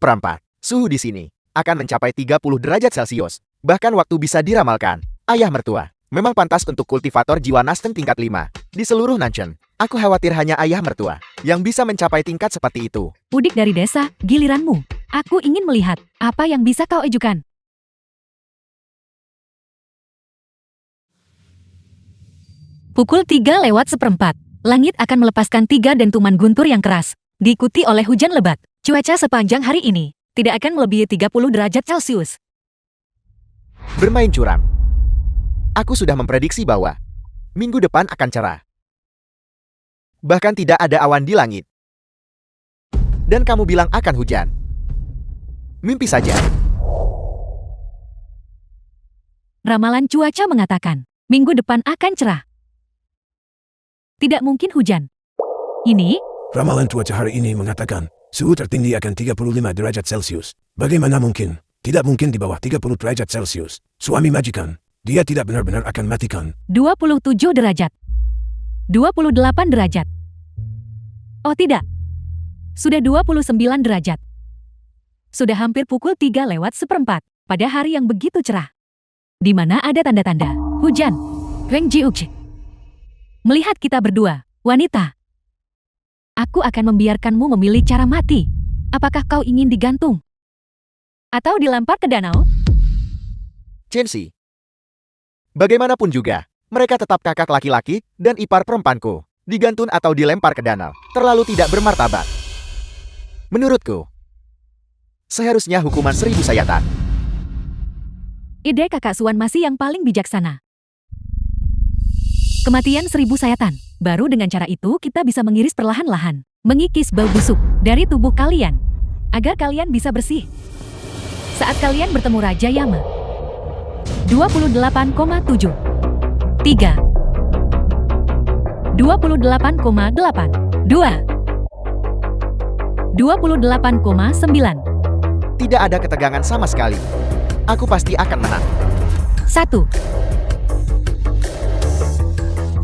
suhu di sini akan mencapai 30 derajat Celcius. Bahkan waktu bisa diramalkan. Ayah mertua, memang pantas untuk kultivator jiwa Nastem tingkat 5 di seluruh Nanchen. Aku khawatir hanya ayah mertua yang bisa mencapai tingkat seperti itu. Udik dari desa, giliranmu. Aku ingin melihat apa yang bisa kau ajukan. Pukul 3:04, langit akan melepaskan 3 dentuman guntur yang keras, diikuti oleh hujan lebat. Cuaca sepanjang hari ini tidak akan melebihi 30 derajat Celcius. Bermain curam. Aku sudah memprediksi bahwa minggu depan akan cerah. Bahkan tidak ada awan di langit. Dan kamu bilang akan hujan. Mimpi saja. Ramalan cuaca mengatakan, minggu depan akan cerah. Tidak mungkin hujan. Ini, Ramalan cuaca hari ini mengatakan, suhu tertinggi akan 35 derajat Celcius. Bagaimana mungkin? Tidak mungkin di bawah 30 derajat Celcius. Suami majikan, dia tidak benar-benar akan matikan. 27 derajat. 28 derajat. Oh tidak. Sudah 29 derajat. Sudah hampir pukul 3:04 pada hari yang begitu cerah. Di mana ada tanda-tanda hujan. Wang Jiuqi. Melihat kita berdua, wanita. Aku akan membiarkanmu memilih cara mati. Apakah kau ingin digantung? Atau dilempar ke danau? Chenxi. Bagaimanapun juga, mereka tetap kakak laki-laki dan ipar perempuanku. Digantun atau dilempar ke danau, terlalu tidak bermartabat. Menurutku, seharusnya hukuman 1000 sayatan. Ide kakak Suan masih yang paling bijaksana. Kematian 1000 sayatan. Baru dengan cara itu kita bisa mengiris perlahan-lahan, mengikis bau busuk dari tubuh kalian, agar kalian bisa bersih. Saat kalian bertemu Raja Yama. 28,7 3 28,8 2 28,9 Tidak ada ketegangan sama sekali. Aku pasti akan menang. 1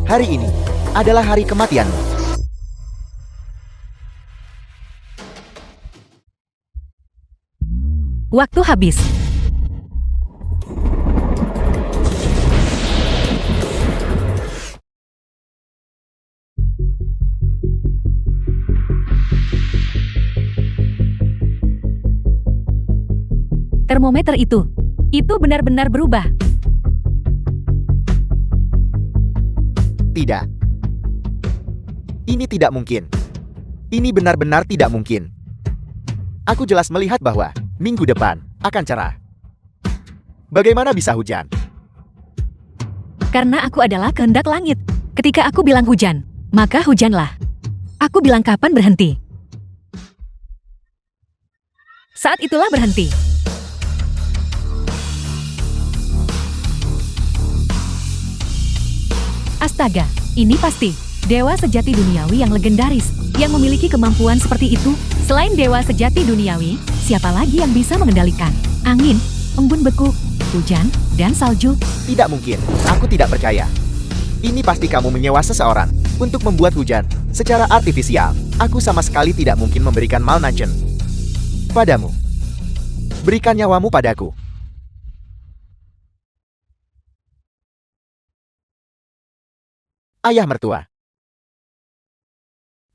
Hari ini adalah hari kematianmu. Waktu habis. Termometer itu benar-benar berubah. Tidak. Ini tidak mungkin. Ini benar-benar tidak mungkin. Aku jelas melihat bahwa minggu depan akan cerah. Bagaimana bisa hujan? Karena aku adalah kehendak langit. Ketika aku bilang hujan, maka hujanlah. Aku bilang kapan berhenti. Saat itulah berhenti. Astaga, ini pasti dewa sejati duniawi yang legendaris, yang memiliki kemampuan seperti itu. Selain dewa sejati duniawi, siapa lagi yang bisa mengendalikan angin, embun beku, hujan, dan salju? Tidak mungkin. Aku tidak percaya. Ini pasti kamu menyewa seseorang untuk membuat hujan secara artifisial. Aku sama sekali tidak mungkin memberikan malnacen padamu. Berikan nyawamu padaku. Ayah mertua.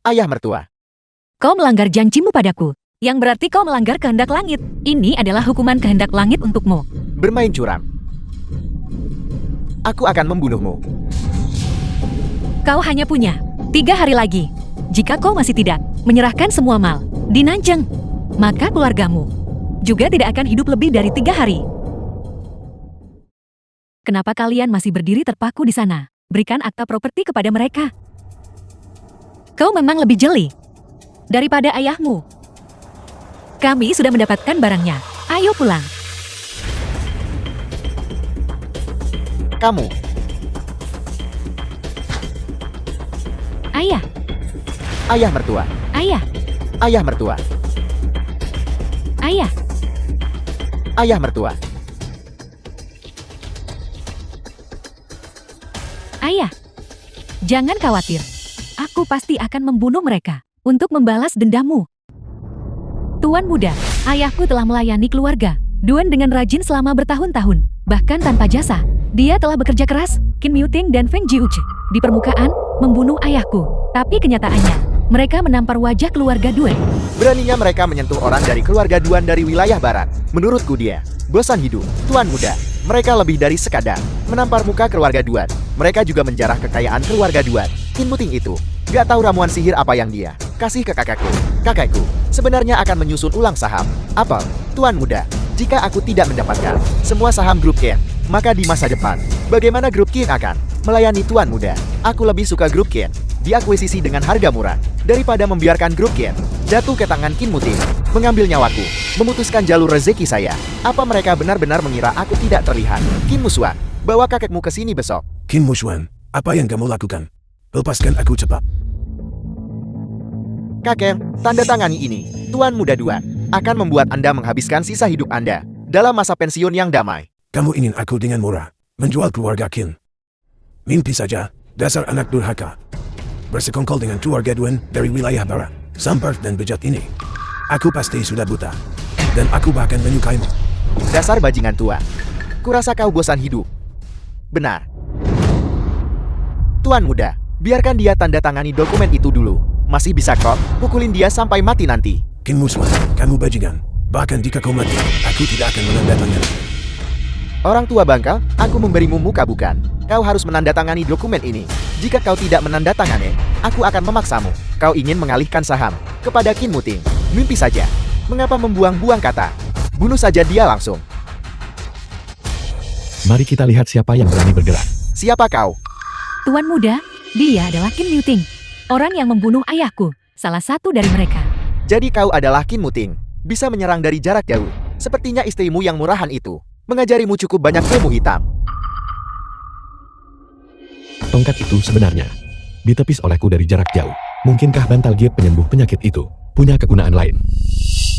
Ayah mertua. Kau melanggar janjimu padaku, yang berarti kau melanggar kehendak langit. Ini adalah hukuman kehendak langit untukmu. Bermain curam. Aku akan membunuhmu. Kau hanya punya 3 hari lagi. Jika kau masih tidak menyerahkan semua mal di Nanjing, maka keluargamu juga tidak akan hidup lebih dari 3 hari. Kenapa kalian masih berdiri terpaku di sana? Berikan akta properti kepada mereka. Kau memang lebih jeli daripada ayahmu. Kami sudah mendapatkan barangnya. Ayo pulang. Kamu. Ayah, Ayah mertua. ayah, Ayah mertua. ayah. Ayah mertua. Ayah, jangan khawatir. Aku pasti akan membunuh mereka untuk membalas dendammu. Tuan muda, ayahku telah melayani keluarga Duan dengan rajin selama bertahun-tahun, bahkan tanpa jasa. Dia telah bekerja keras, Qin Muting dan Feng Jiuche, di permukaan, membunuh ayahku. Tapi kenyataannya, mereka menampar wajah keluarga Duan. Beraninya mereka menyentuh orang dari keluarga Duan dari wilayah barat. Menurutku dia bosan hidup. Tuan muda, mereka lebih dari sekadar menampar muka keluarga Duan. Mereka juga menjarah kekayaan keluarga Duan. Qin Muting itu gak tahu ramuan sihir apa yang dia kasih ke kakakku. Kakakku sebenarnya akan menyusun ulang saham Apple. Tuan muda, jika aku tidak mendapatkan semua saham grup Qin, maka di masa depan, bagaimana grup Qin akan melayani Tuan muda? Aku lebih suka grup Qin diakuisisi dengan harga murah daripada membiarkan grup Qin jatuh ke tangan Qin Muting, mengambil nyawaku, memutuskan jalur rezeki saya. Apa mereka benar-benar mengira aku tidak terlihat? Qin Muswan, bawa kakekmu ke sini besok. Qin Muswan, apa yang kamu lakukan? Lepaskan aku cepat. Kakek, tanda tangani ini. Tuan muda Duan akan membuat Anda menghabiskan sisa hidup Anda dalam masa pensiun yang damai. Kamu ingin aku dengan murah menjual keluarga Qin? Mimpi saja, dasar anak durhaka. Bersekongkol dengan keluarga Duan dari wilayah barat. Sampar dan bejat ini. Aku pasti sudah buta. Dan aku bahkan menyukaimu. Dasar bajingan tua. Kurasa kau bosan hidup. Benar. Tuan muda, biarkan dia tanda tangani dokumen itu dulu. Masih bisa kok, pukulin dia sampai mati nanti. Qin Muswan, kamu bajingan. Bahkan jika kau mati, aku tidak akan menandatangani. Orang tua bangka, aku memberimu muka bukan? Kau harus menandatangani dokumen ini. Jika kau tidak menandatangani, aku akan memaksamu. Kau ingin mengalihkan saham kepada Qin Muting. Mimpi saja. Mengapa membuang-buang kata? Bunuh saja dia langsung. Mari kita lihat siapa yang berani bergerak. Siapa kau? Tuan muda, dia adalah Qin Muting, orang yang membunuh ayahku, salah satu dari mereka. Jadi kau adalah Qin Muting. Bisa menyerang dari jarak jauh. Sepertinya istrimu yang murahan itu mengajarimu cukup banyak ilmu hitam. Tongkat itu sebenarnya ditepis olehku dari jarak jauh. Mungkinkah bantal giat penyembuh penyakit itu punya kegunaan lain?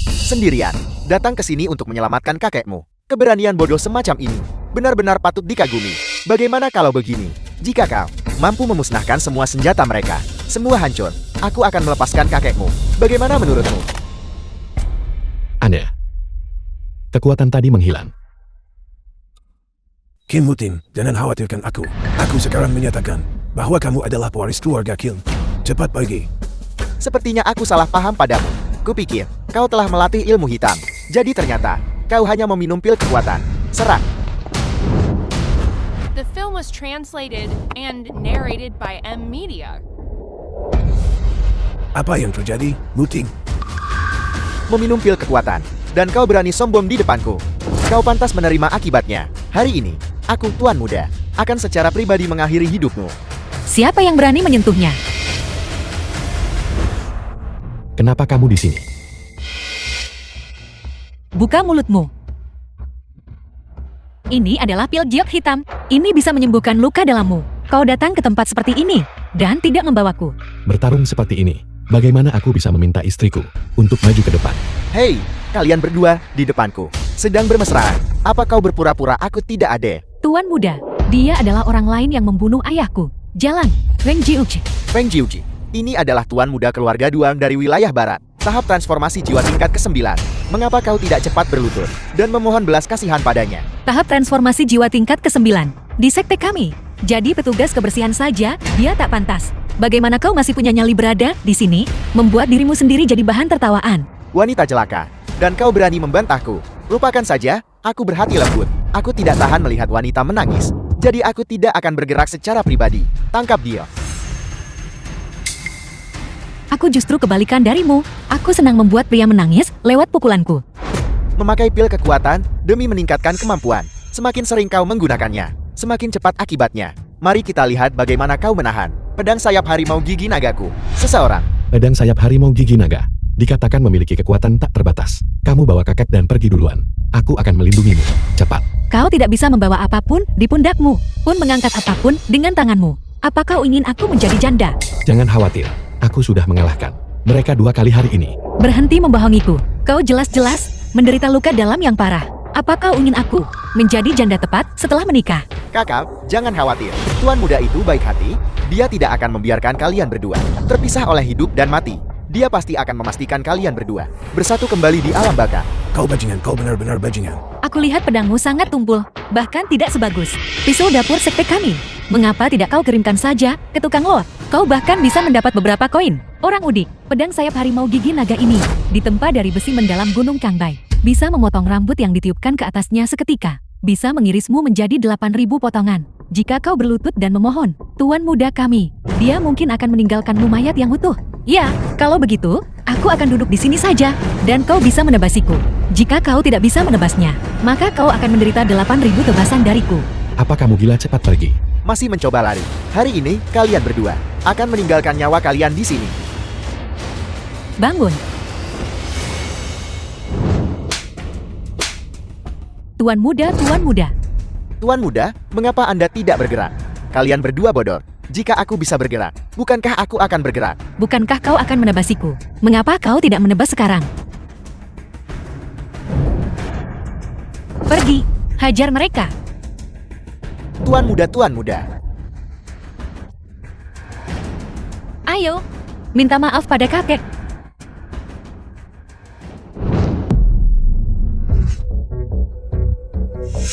Sendirian, datang ke sini untuk menyelamatkan kakekmu. Keberanian bodoh semacam ini benar-benar patut dikagumi. Bagaimana kalau begini? Jika kau mampu memusnahkan semua senjata mereka, semua hancur, aku akan melepaskan kakekmu. Bagaimana menurutmu? Aneh. Kekuatan tadi menghilang. Qin Muting, jangan khawatirkan aku. Aku sekarang menyatakan bahwa kamu adalah pewaris keluarga Qin. Cepat pergi. Sepertinya aku salah paham padamu. Kupikir kau telah melatih ilmu hitam. Jadi ternyata kau hanya meminum pil kekuatan. Serang. The film was translated and narrated by M Media. Apa yang terjadi, Muting? Meminum pil kekuatan. Dan kau berani sombong di depanku. Kau pantas menerima akibatnya. Hari ini, aku Tuan Muda akan secara pribadi mengakhiri hidupmu. Siapa yang berani menyentuhnya? Kenapa kamu di sini? Buka mulutmu. Ini adalah pil giok hitam. Ini bisa menyembuhkan luka dalammu. Kau datang ke tempat seperti ini dan tidak membawaku. Bertarung seperti ini, bagaimana aku bisa meminta istriku untuk maju ke depan? Hei, kalian berdua di depanku sedang bermesraan. Apa kau berpura-pura aku tidak ada? Tuan muda, dia adalah orang lain yang membunuh ayahku. Jalan, Feng Jiuche. Feng Jiuji, ini adalah Tuan Muda keluarga Duang dari wilayah barat. Tahap transformasi jiwa tingkat ke-9. Mengapa kau tidak cepat berlutut dan memohon belas kasihan padanya? Tahap transformasi jiwa tingkat ke-9 di sekte kami. Jadi petugas kebersihan saja, dia tak pantas. Bagaimana kau masih punya nyali berada di sini, membuat dirimu sendiri jadi bahan tertawaan? Wanita celaka, dan kau berani membantahku. Lupakan saja, aku berhati lembut. Aku tidak tahan melihat wanita menangis. Jadi aku tidak akan bergerak secara pribadi. Tangkap dia. Aku justru kebalikan darimu. Aku senang membuat pria menangis lewat pukulanku. Memakai pil kekuatan demi meningkatkan kemampuan. Semakin sering kau menggunakannya, semakin cepat akibatnya. Mari kita lihat bagaimana kau menahan pedang sayap harimau gigi nagaku. Seseorang. Pedang sayap harimau gigi naga dikatakan memiliki kekuatan tak terbatas. Kamu bawa kakek dan pergi duluan. Aku akan melindungimu. Cepat. Kau tidak bisa membawa apapun di pundakmu, pun mengangkat apapun dengan tanganmu. Apa kau ingin aku menjadi janda? Jangan khawatir, aku sudah mengalahkan mereka 2 kali hari ini. Berhenti membohongiku. Kau jelas-jelas menderita luka dalam yang parah. Apa kau ingin aku menjadi janda tepat setelah menikah? Kakak, jangan khawatir. Tuan muda itu baik hati, dia tidak akan membiarkan kalian berdua terpisah oleh hidup dan mati. Dia pasti akan memastikan kalian berdua bersatu kembali di alam baka. Kau bajingan, kau benar-benar bajingan. Aku lihat pedangmu sangat tumpul, bahkan tidak sebagus pisau dapur sekte kami. Mengapa tidak kau kirimkan saja ke tukang lot? Kau bahkan bisa mendapat beberapa koin. Orang udik, pedang sayap harimau gigi naga ini ditempa dari besi mendalam gunung Kangbai. Bisa memotong rambut yang ditiupkan ke atasnya seketika. Bisa mengirismu menjadi 8.000 potongan. Jika kau berlutut dan memohon, Tuan muda kami, dia mungkin akan meninggalkanmu mayat yang utuh. Ya, kalau begitu, aku akan duduk di sini saja, dan kau bisa menebasiku. Jika kau tidak bisa menebasnya, maka kau akan menderita 8.000 tebasan dariku. Apa kamu gila? Cepat pergi. Masih mencoba lari. Hari ini, kalian berdua akan meninggalkan nyawa kalian di sini. Bangun. Tuan muda, Tuan muda. Tuan muda, mengapa Anda tidak bergerak? Kalian berdua bodoh. Jika aku bisa bergerak, bukankah aku akan bergerak? Bukankah kau akan menebasiku? Mengapa kau tidak menebas sekarang? Pergi, hajar mereka. Tuan muda, Tuan muda. Ayo, minta maaf pada kakek.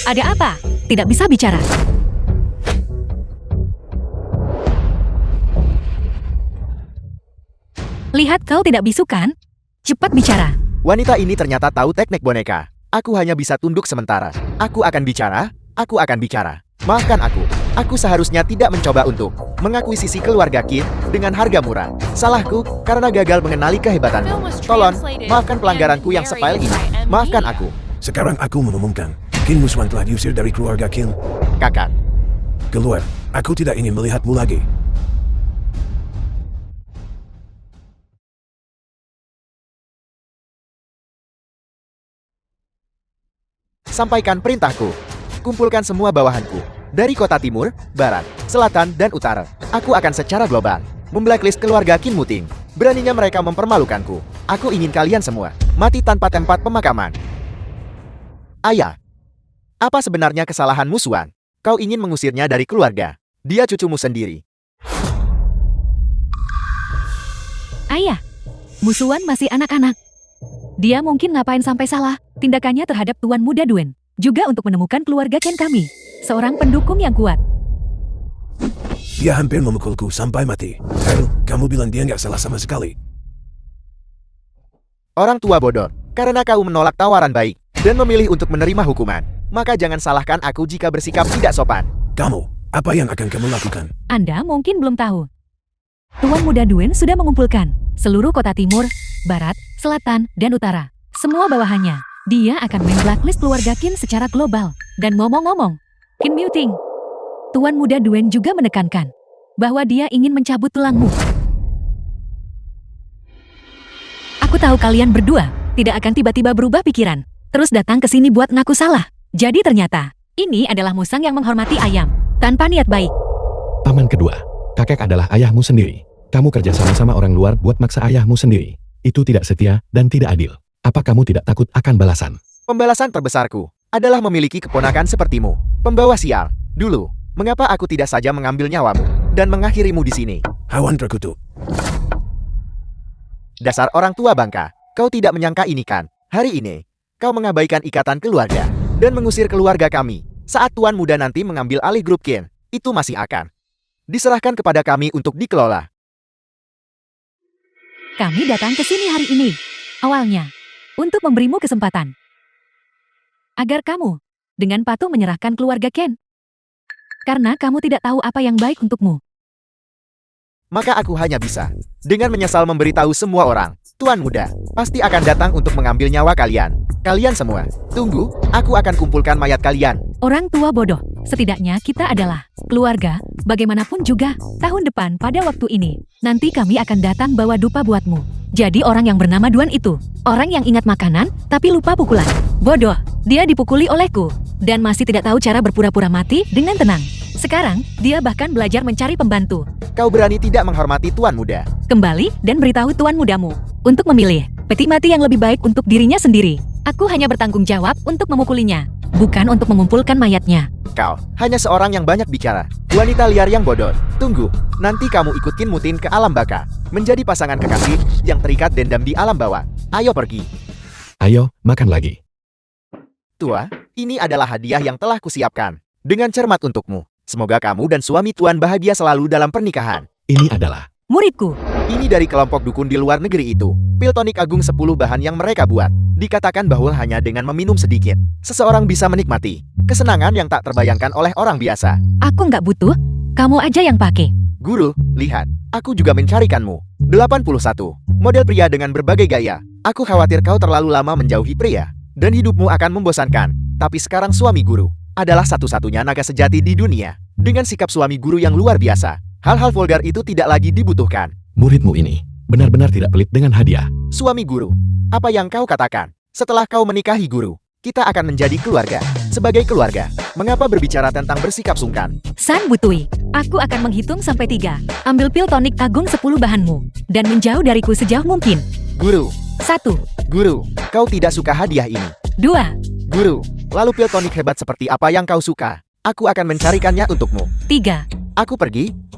Ada apa? Tidak bisa bicara. Lihat kau tidak bisu kan? Cepat bicara. Wanita ini ternyata tahu teknik boneka. Aku hanya bisa tunduk sementara. Aku akan bicara, aku akan bicara. Maafkan aku. Aku seharusnya tidak mencoba untuk mengakuisisi keluarga Kid dengan harga murah. Salahku karena gagal mengenali kehebatanmu. Tolong, maafkan pelanggaranku yang sepele ini. Maafkan aku. Sekarang aku mengumumkan, Kin Musuan telah diusir dari keluarga Kin. Kakak. Keluar, aku tidak ingin melihatmu lagi. Sampaikan perintahku. Kumpulkan semua bawahanku. Dari kota timur, barat, selatan, dan utara. Aku akan secara global memblacklist keluarga Qin Muting. Beraninya mereka mempermalukanku. Aku ingin kalian semua mati tanpa tempat pemakaman. Ayah, apa sebenarnya kesalahan Musuan? Kau ingin mengusirnya dari keluarga. Dia cucumu sendiri. Ayah, Musuan masih anak-anak. Dia mungkin ngapain sampai salah tindakannya terhadap Tuan Muda Duen. Juga untuk menemukan keluarga Ken kami. Seorang pendukung yang kuat. Dia hampir memukulku sampai mati. Hel, kamu bilang dia nggak salah sama sekali. Orang tua bodoh, karena kau menolak tawaran baik dan memilih untuk menerima hukuman, maka jangan salahkan aku jika bersikap tidak sopan. Kamu, apa yang akan kamu lakukan? Anda mungkin belum tahu. Tuan Muda Duen sudah mengumpulkan seluruh kota timur, barat, selatan, dan utara. Semua bawahannya. Dia akan memblacklist keluarga Qin secara global. Dan ngomong-ngomong, Qin Muting, Tuan Muda Duen juga menekankan bahwa dia ingin mencabut tulangmu. Aku tahu kalian berdua tidak akan tiba-tiba berubah pikiran, terus datang ke sini buat ngaku salah. Jadi ternyata, ini adalah musang yang menghormati ayam, tanpa niat baik. Paman kedua, kakek adalah ayahmu sendiri. Kamu kerja sama-sama orang luar buat maksa ayahmu sendiri. Itu tidak setia dan tidak adil. Apa kamu tidak takut akan balasan? Pembalasan terbesarku adalah memiliki keponakan sepertimu. Pembawa sial. Dulu, mengapa aku tidak saja mengambil nyawamu dan mengakhirimu di sini? Hawan terkutuk. Dasar orang tua bangka. Kau tidak menyangka ini kan? Hari ini, kau mengabaikan ikatan keluarga dan mengusir keluarga kami. Saat Tuan Muda nanti mengambil alih grup Qin, itu masih akan diserahkan kepada kami untuk dikelola. Kami datang ke sini hari ini, awalnya, untuk memberimu kesempatan. Agar kamu, dengan patuh menyerahkan keluarga Ken. Karena kamu tidak tahu apa yang baik untukmu. Maka aku hanya bisa, dengan menyesal memberitahu semua orang, Tuan Muda, pasti akan datang untuk mengambil nyawa kalian. Kalian semua, tunggu, aku akan kumpulkan mayat kalian. Orang tua bodoh, setidaknya kita adalah keluarga, bagaimanapun juga, tahun depan pada waktu ini, nanti kami akan datang bawa dupa buatmu. Jadi orang yang bernama Duan itu, orang yang ingat makanan, tapi lupa pukulan. Bodoh, dia dipukuli olehku, dan masih tidak tahu cara berpura-pura mati dengan tenang. Sekarang, dia bahkan belajar mencari pembantu. Kau berani tidak menghormati Tuan Muda. Kembali dan beritahu Tuan Mudamu, untuk memilih peti mati yang lebih baik untuk dirinya sendiri. Aku hanya bertanggung jawab untuk memukulinya. bukan untuk mengumpulkan mayatnya. Kau hanya seorang yang banyak bicara. Wanita liar yang bodoh. Tunggu, nanti kamu ikut Qin Mutin ke alam baka. Menjadi pasangan kekasih yang terikat dendam di alam bawah. Ayo pergi. Ayo, makan lagi. Tua, ini adalah hadiah yang telah kusiapkan. Dengan cermat untukmu. Semoga kamu dan suami Tuan bahagia selalu dalam pernikahan. Ini adalah Muridku, Ini dari kelompok dukun di luar negeri itu. Pil tonik agung 10 bahan yang mereka buat. Dikatakan bahwa hanya dengan meminum sedikit, seseorang bisa menikmati kesenangan yang tak terbayangkan oleh orang biasa. aku nggak butuh. Kamu aja yang pakai. Guru, lihat. Aku juga mencarikanmu. 81. Model pria dengan berbagai gaya. Aku khawatir kau terlalu lama menjauhi pria. Dan hidupmu akan membosankan. Tapi sekarang suami guru adalah satu-satunya naga sejati di dunia. Dengan sikap suami guru yang luar biasa. Hal-hal vulgar itu tidak lagi dibutuhkan. muridmu ini. Benar-benar tidak pelit dengan hadiah. Suami guru, apa yang kau katakan? Setelah kau menikahi guru, kita akan menjadi keluarga. Sebagai keluarga, mengapa berbicara tentang bersikap sungkan? San Butui, aku akan menghitung sampai 3. Ambil pil tonik agung 10 bahanmu. Dan menjauh dariku sejauh mungkin. Guru, 1, guru, kau tidak suka hadiah ini. 2, Guru, lalu pil tonik hebat seperti apa yang kau suka? Aku akan mencarikannya untukmu. 3.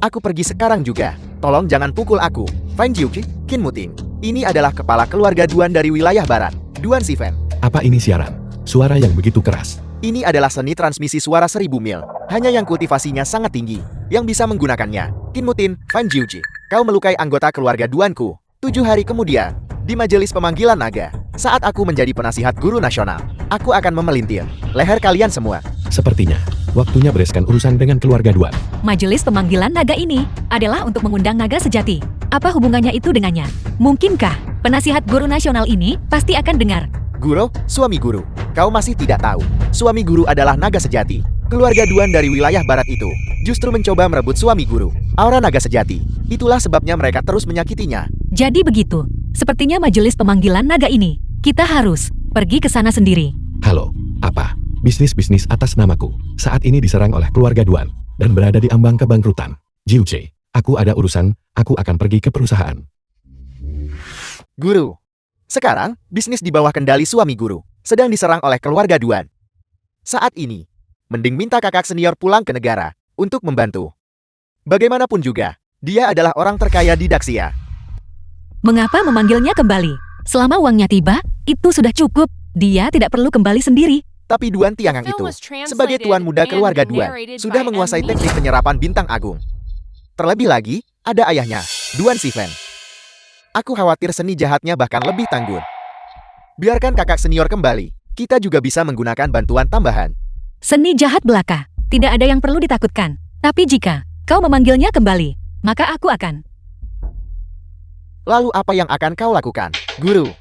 Aku pergi sekarang juga. Tolong jangan pukul aku. Fan Jiuqi, Qin Muting. Ini adalah kepala keluarga Duan dari wilayah barat. Duan Sifen. Apa ini siaran? Suara yang begitu keras. Ini adalah seni transmisi suara 1000 mil. Hanya yang kultivasinya sangat tinggi. Yang bisa menggunakannya. Qin Mutin, Fan Jiuqi. Kau melukai anggota keluarga Duanku. 7 hari kemudian, di majelis pemanggilan naga. Saat aku menjadi penasihat guru nasional, aku akan memelintir leher kalian semua. Sepertinya, waktunya bereskan urusan dengan keluarga Duan. Majelis pemanggilan naga ini adalah untuk mengundang naga sejati. Apa hubungannya itu dengannya? Mungkinkah penasihat guru nasional ini pasti akan dengar? Guru, suami guru, kau masih tidak tahu. Suami guru adalah naga sejati. Keluarga Duan dari wilayah barat itu justru mencoba merebut suami guru, aura naga sejati. Itulah sebabnya mereka terus menyakitinya. Jadi begitu. Sepertinya majelis pemanggilan naga ini. Kita harus pergi ke sana sendiri. Halo, apa? Bisnis-bisnis atas namaku saat ini diserang oleh keluarga Duan dan berada di ambang kebangkrutan. Jiuce, aku ada urusan, aku akan pergi ke perusahaan. Guru, sekarang bisnis di bawah kendali suami guru sedang diserang oleh keluarga Duan. Saat ini, mending minta kakak senior pulang ke negara untuk membantu. Bagaimanapun juga, dia adalah orang terkaya di Daxia. Mengapa memanggilnya kembali? Selama uangnya tiba, itu sudah cukup. Dia tidak perlu kembali sendiri. Tapi Duan Tiangang itu, sebagai tuan muda keluarga Duan, sudah menguasai teknik penyerapan bintang agung. Terlebih lagi, ada ayahnya, Duan Sifen. Aku khawatir seni jahatnya bahkan lebih tangguh. Biarkan kakak senior kembali, kita juga bisa menggunakan bantuan tambahan. Seni jahat belaka. Tidak ada yang perlu ditakutkan. Tapi jika kau memanggilnya kembali, maka aku akan. Lalu apa yang akan kau lakukan, guru?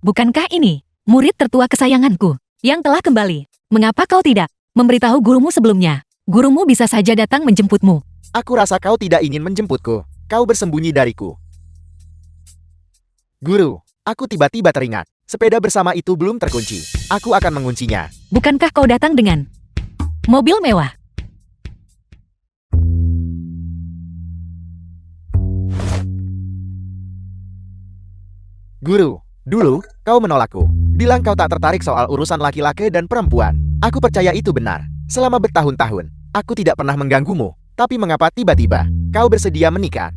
Bukankah ini murid tertua kesayanganku yang telah kembali? Mengapa kau tidak memberitahu gurumu sebelumnya? Gurumu bisa saja datang menjemputmu. Aku rasa kau tidak ingin menjemputku. Kau bersembunyi dariku. Guru, aku tiba-tiba teringat. Sepeda bersama itu belum terkunci. Aku akan menguncinya. Bukankah kau datang dengan mobil mewah? Guru, dulu kau menolakku. Bilang kau tak tertarik soal urusan laki-laki dan perempuan. Aku percaya itu benar. Selama bertahun-tahun, aku tidak pernah mengganggumu. Tapi mengapa tiba-tiba kau bersedia menikah?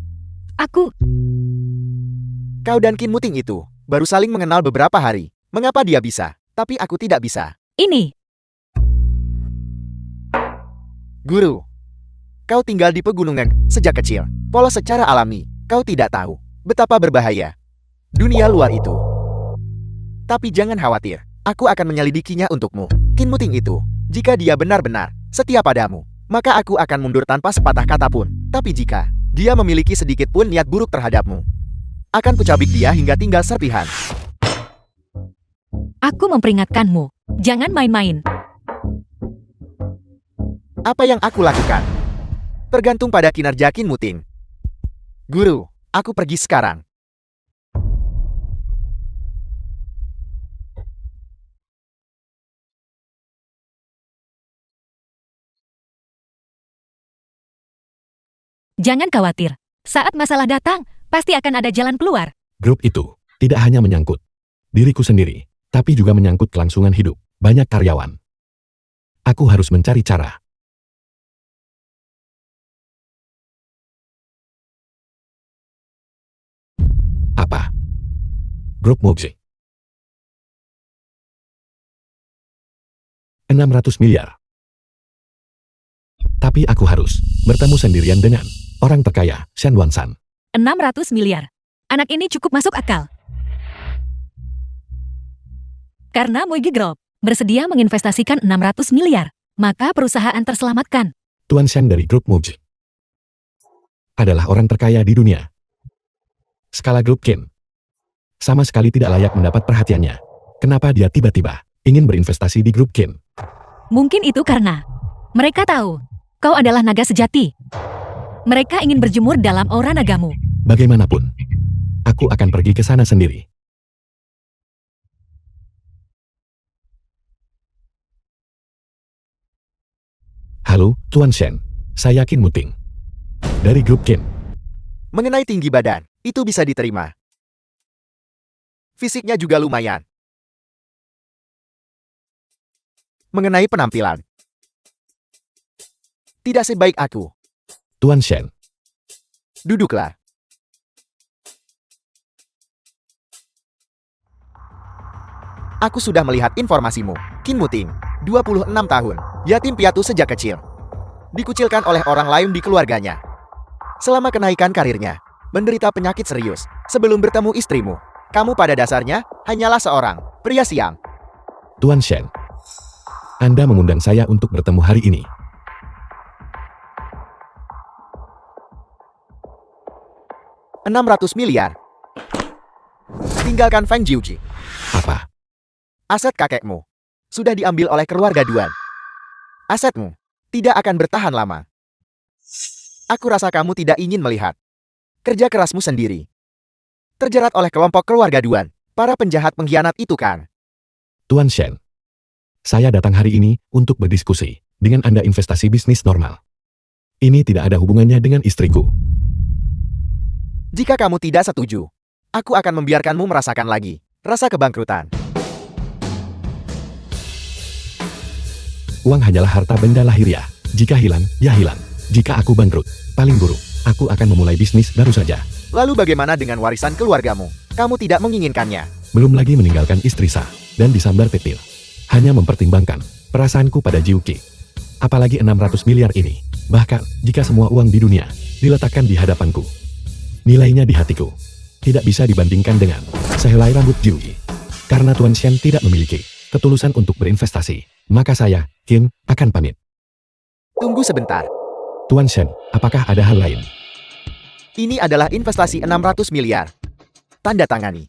Kau dan Qin Muting itu baru saling mengenal beberapa hari. Mengapa dia bisa, tapi aku tidak bisa? Ini. Guru, kau tinggal di pegunungan sejak kecil. Polos secara alami. Kau tidak tahu betapa berbahaya dunia luar itu. Tapi jangan khawatir, aku akan menyelidikinya untukmu. Qin Muting itu, jika dia benar-benar setia padamu, maka aku akan mundur tanpa sepatah kata pun. Tapi jika dia memiliki sedikit pun niat buruk terhadapmu, akan kucabik dia hingga tinggal serpihan. Aku memperingatkanmu. Jangan main-main. Apa yang aku lakukan tergantung pada kinerja Qin Muting. Guru, aku pergi sekarang. Jangan khawatir. Saat masalah datang, pasti akan ada jalan keluar. Grup itu tidak hanya menyangkut diriku sendiri, tapi juga menyangkut kelangsungan hidup banyak karyawan. Aku harus mencari cara. Apa? Grup Moji. 600 miliar. Tapi aku harus bertemu sendirian dengan orang terkaya, Shen Wansan. 600 miliar. Anak ini cukup masuk akal. Karena Moigi Group bersedia menginvestasikan 600 miliar, maka perusahaan terselamatkan. Tuan Shen dari grup Moji adalah orang terkaya di dunia. Skala grup Kin sama sekali tidak layak mendapat perhatiannya. Kenapa dia tiba-tiba ingin berinvestasi di grup Kin? Mungkin itu karena mereka tahu kau adalah naga sejati. Mereka ingin berjemur dalam aura nagamu. Bagaimanapun, aku akan pergi ke sana sendiri. Halo, Tuan Shen. Saya Qin Muting. Dari grup Qin. Mengenai tinggi badan, itu bisa diterima. Fisiknya juga lumayan. Mengenai penampilan, tidak sebaik aku. Tuan Shen. Duduklah. Aku sudah melihat informasimu, Qin Muting, 26 tahun, yatim piatu sejak kecil. Dikucilkan oleh orang lain di keluarganya. Selama kenaikan karirnya, menderita penyakit serius. Sebelum bertemu istrimu, kamu pada dasarnya hanyalah seorang pria siam. Tuan Shen. Anda mengundang saya untuk bertemu hari ini. $600 miliar. Tinggalkan Feng Jiuji. Apa? Aset kakekmu sudah diambil oleh keluarga Duan. Asetmu tidak akan bertahan lama. Aku rasa kamu tidak ingin melihat kerja kerasmu sendiri terjerat oleh kelompok keluarga Duan, para penjahat pengkhianat itu kan? Tuan Shen. Saya datang hari ini untuk berdiskusi dengan Anda investasi bisnis normal. Ini tidak ada hubungannya dengan istriku. Jika kamu tidak setuju, aku akan membiarkanmu merasakan lagi rasa kebangkrutan. Uang hanyalah harta benda lahiriah. Jika hilang, ya hilang. Jika aku bangkrut, paling buruk, aku akan memulai bisnis baru saja. Lalu bagaimana dengan warisan keluargamu? Kamu tidak menginginkannya. Belum lagi meninggalkan istri sah dan disambar petir. Hanya mempertimbangkan perasaanku pada Jiuqi. Apalagi 600 miliar ini. Bahkan, jika semua uang di dunia diletakkan di hadapanku, nilainya di hatiku tidak bisa dibandingkan dengan sehelai rambut Jiuqi. Karena Tuan Shen tidak memiliki ketulusan untuk berinvestasi, maka saya, Qin, akan pamit. Tunggu sebentar. Tuan Shen, apakah ada hal lain? Ini adalah investasi 600 miliar. Tanda tangani.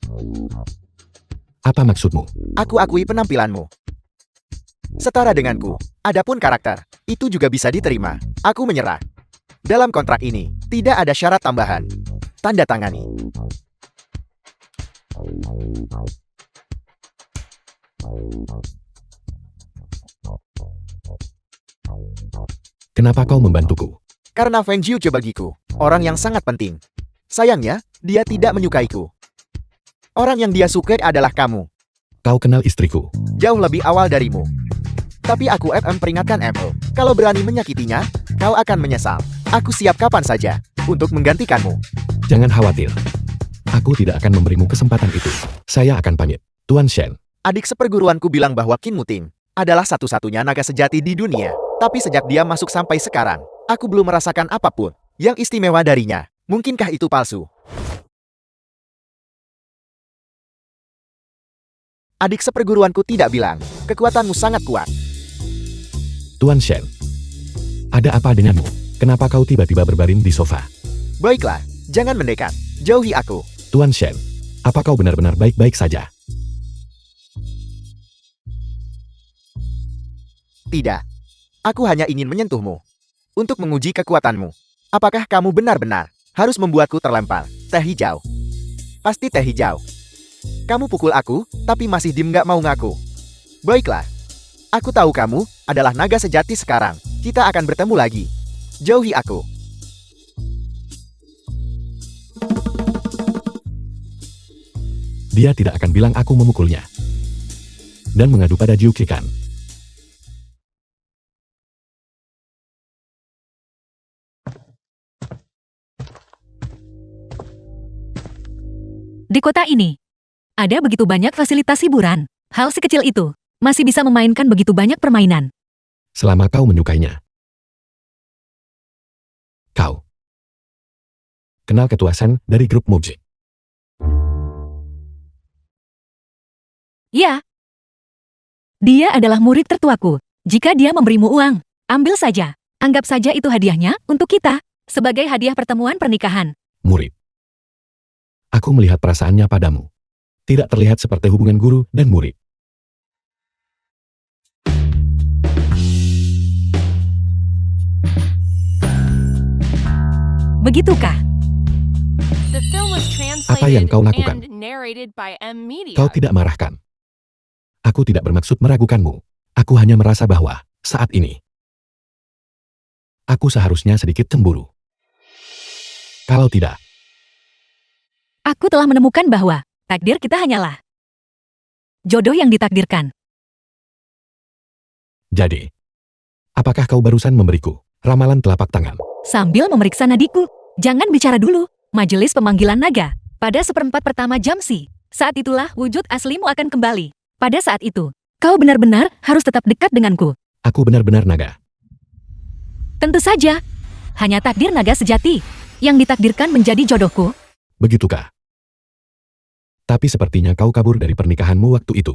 Apa maksudmu? Aku akui penampilanmu setara denganku. Adapun karakter, itu juga bisa diterima. Aku menyerah. Dalam kontrak ini, tidak ada syarat tambahan. Tanda tangani. Kenapa kau membantuku? Karena Feng Jiuqi bagiku orang yang sangat penting. Sayangnya, dia tidak menyukaiku. Orang yang dia sukai adalah kamu. Kau kenal istriku. Jauh lebih awal darimu. Tapi aku peringatkan Apple. Kalau berani menyakitinya, kau akan menyesal. Aku siap kapan saja untuk menggantikanmu. Jangan khawatir. Aku tidak akan memberimu kesempatan itu. Saya akan pamit. Tuan Shen. Adik seperguruanku bilang bahwa Qin Muting adalah satu-satunya naga sejati di dunia. Tapi sejak dia masuk sampai sekarang, aku belum merasakan apapun yang istimewa darinya. Mungkinkah itu palsu? Adik seperguruanku tidak bilang, kekuatanmu sangat kuat. Tuan Shen. Ada apa denganmu? Kenapa kau tiba-tiba berbaring di sofa? Baiklah, jangan mendekat. Jauhi aku. Tuan Shen. Apa kau benar-benar baik-baik saja? Tidak. Aku hanya ingin menyentuhmu. Untuk menguji kekuatanmu. Apakah kamu benar-benar harus membuatku terlempar? Teh hijau. Pasti teh hijau. Kamu pukul aku, tapi masih diem gak mau ngaku. Baiklah. Aku tahu kamu adalah naga sejati sekarang. Kita akan bertemu lagi. Jauhi aku. Dia tidak akan bilang aku memukulnya. dan mengadu pada Jiu Qikan. Di kota ini, ada begitu banyak fasilitas hiburan. Hal sekecil itu masih bisa memainkan begitu banyak permainan. Selama kau menyukainya. Kau kenal Ketua San dari grup musik. Ya. Dia adalah murid tertuaku. Jika dia memberimu uang, ambil saja. Anggap saja itu hadiahnya untuk kita, sebagai hadiah pertemuan pernikahan. Murid. Aku melihat perasaannya padamu. Tidak terlihat seperti hubungan guru dan murid. Begitukah? The film was Apa yang translated kau lakukan? and narrated by M Media. Kau tidak marahkan. Aku tidak bermaksud meragukanmu. Aku hanya merasa bahwa, saat ini, aku seharusnya sedikit cemburu. Kalau tidak, Aku telah menemukan bahwa takdir kita hanyalah jodoh yang ditakdirkan. jadi, apakah kau barusan memberiku ramalan telapak tangan? Sambil memeriksa nadiku, jangan bicara dulu. Majelis pemanggilan naga. Pada 1/4 pertama jam si. Saat itulah wujud aslimu akan kembali. Pada saat itu, kau benar-benar harus tetap dekat denganku. Aku benar-benar naga. Tentu saja. Hanya takdir naga sejati yang ditakdirkan menjadi jodohku. Begitukah? Tapi sepertinya kau kabur dari pernikahanmu waktu itu.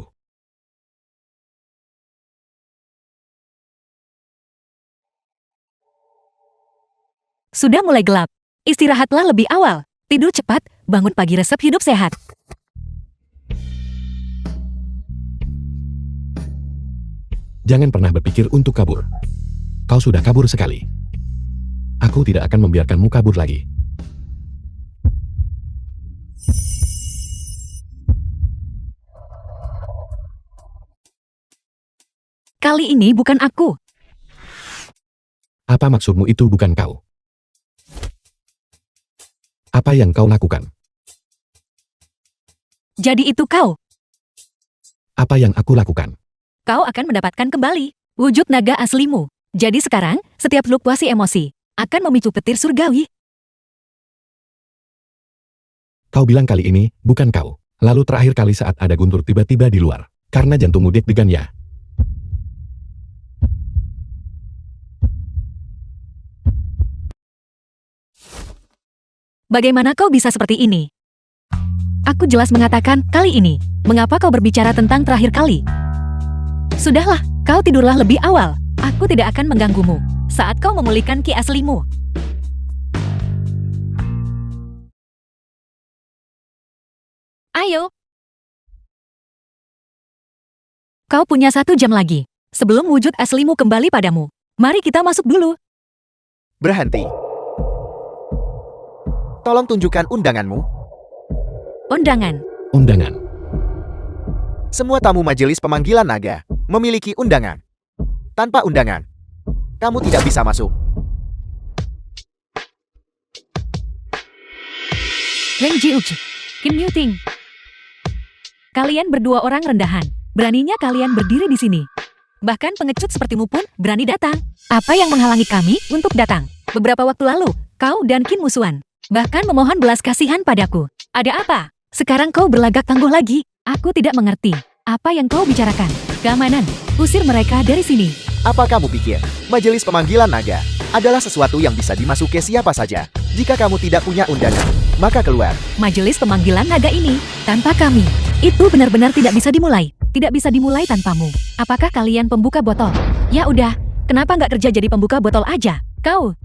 Sudah mulai gelap. Istirahatlah lebih awal. Tidur cepat, bangun pagi resep hidup sehat. Jangan pernah berpikir untuk kabur. Kau sudah kabur sekali. Aku tidak akan membiarkanmu kabur lagi. Kali ini bukan aku. Apa maksudmu itu bukan kau? Apa yang kau lakukan? Jadi itu kau. Apa yang aku lakukan? Kau akan mendapatkan kembali wujud naga aslimu. Jadi sekarang, setiap fluktuasi emosi akan memicu petir surgawi. Kau bilang kali ini, bukan kau. Lalu terakhir kali saat ada guntur tiba-tiba di luar. Karena jantungmu deg-degan ya. Bagaimana kau bisa seperti ini? Aku jelas mengatakan kali ini. Mengapa kau berbicara tentang terakhir kali? Sudahlah, kau tidurlah lebih awal. Aku tidak akan mengganggumu saat kau memulihkan ki aslimu. Ayo. Kau punya 1 jam lagi sebelum wujud aslimu kembali padamu. Mari kita masuk dulu. Berhenti. Tolong tunjukkan undanganmu. Undangan. Undangan. Semua tamu majelis pemanggilan naga memiliki undangan. Tanpa undangan, kamu tidak bisa masuk. Leng Jiuj, Kim Muting. Kalian berdua orang rendahan. Beraninya kalian berdiri di sini. Bahkan pengecut sepertimu pun berani datang. Apa yang menghalangi kami untuk datang? Beberapa waktu lalu, kau dan Kin musuhan. Bahkan memohon belas kasihan padaku. Ada apa? Sekarang kau berlagak tangguh lagi. Aku tidak mengerti. Apa yang kau bicarakan? Keamanan. Usir mereka dari sini. Apa kamu pikir majelis pemanggilan naga adalah sesuatu yang bisa dimasuki siapa saja? Jika kamu tidak punya undangan, maka keluar. Majelis pemanggilan naga ini, tanpa kami, itu benar-benar tidak bisa dimulai. Tidak bisa dimulai tanpamu. Apakah kalian pembuka botol? Ya udah, kenapa nggak kerja jadi pembuka botol aja? Kau.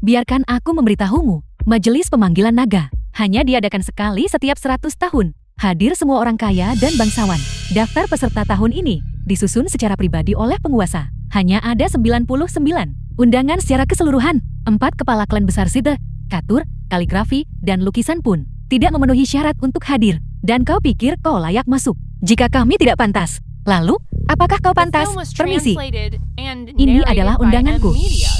Biarkan aku memberitahumu. Majelis pemanggilan naga hanya diadakan sekali setiap 100 tahun. Hadir semua orang kaya dan bangsawan. Daftar peserta tahun ini disusun secara pribadi oleh penguasa. Hanya ada 99 undangan secara keseluruhan. 4 kepala klan besar Side, Katur, kaligrafi, dan lukisan pun tidak memenuhi syarat untuk hadir. Dan kau pikir kau layak masuk? Jika kami tidak pantas, lalu apakah kau The pantas? film was Permisi. translated and Ini narrated adalah by undanganku. M Media.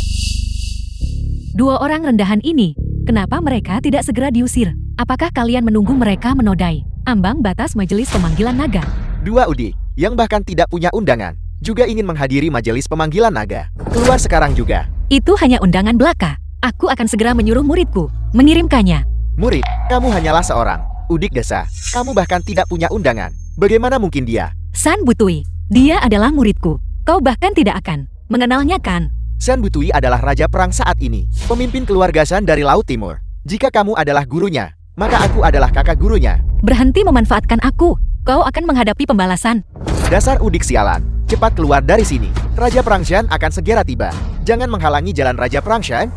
2 orang rendahan ini, kenapa mereka tidak segera diusir? Apakah kalian menunggu mereka menodai ambang batas majelis pemanggilan naga? 2 Udik. yang bahkan tidak punya undangan, juga ingin menghadiri majelis pemanggilan naga. Keluar sekarang juga. Itu hanya undangan belaka. Aku akan segera menyuruh muridku mengirimkannya. Murid, kamu hanyalah seorang udik desa. Kamu bahkan tidak punya undangan. Bagaimana mungkin dia? San Butui, dia adalah muridku. Kau bahkan tidak akan mengenalnya kan? San Butui adalah raja perang saat ini, pemimpin keluarga San dari Laut Timur. Jika kamu adalah gurunya, maka aku adalah kakak gurunya. Berhenti memanfaatkan aku. Kau akan menghadapi pembalasan. Dasar udik sialan, cepat keluar dari sini. Raja Perang Shan akan segera tiba. Jangan menghalangi jalan Raja Perang Shan.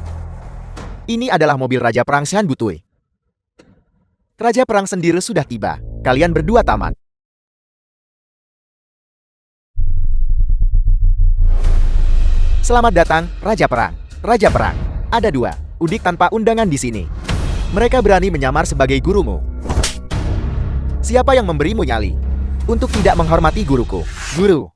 Ini adalah mobil Raja Perang San Butui. Raja Perang sendiri sudah tiba. Kalian berdua tamat. Selamat datang, Raja Perang. Raja Perang. Ada 2 udik tanpa undangan di sini. Mereka berani menyamar sebagai gurumu. Siapa yang memberimu nyali untuk tidak menghormati guruku? Guru.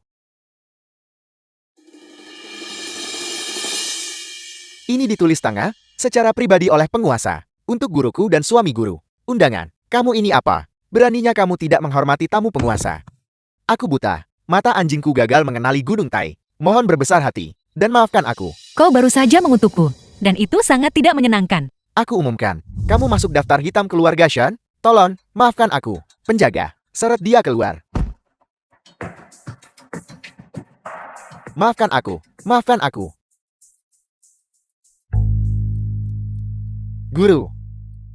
Ini ditulis tangga secara pribadi oleh penguasa untuk guruku dan suami guru. Undangan. Kamu ini apa? Beraninya kamu tidak menghormati tamu penguasa. Aku buta. Mata anjingku gagal mengenali Gunung Tai. Mohon berbesar hati dan maafkan aku. Kau baru saja mengutukku, dan itu sangat tidak menyenangkan. Aku umumkan, kamu masuk daftar hitam keluarga Shan. Tolong, maafkan aku. Penjaga, seret dia keluar. Maafkan aku, maafkan aku. Guru,